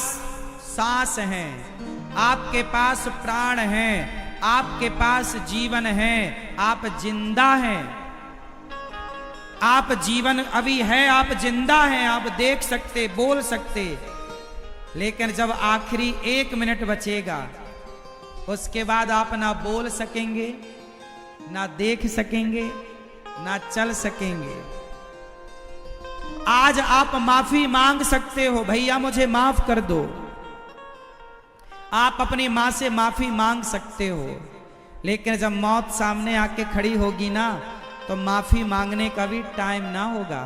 सांस है, आपके पास प्राण है, आपके पास जीवन है, आप जिंदा हैं। आप जीवन अभी है, आप जिंदा हैं, आप देख सकते, बोल सकते, लेकिन जब आखिरी 1 मिनट बचेगा, उसके बाद आप ना बोल सकेंगे, ना देख सकेंगे, ना चल सकेंगे। आज आप माफी मांग सकते हो, भैया मुझे माफ कर दो। आप अपनी मां से माफी मांग सकते हो, लेकिन जब मौत सामने आके खड़ी होगी ना, तो माफी मांगने का भी टाइम ना होगा।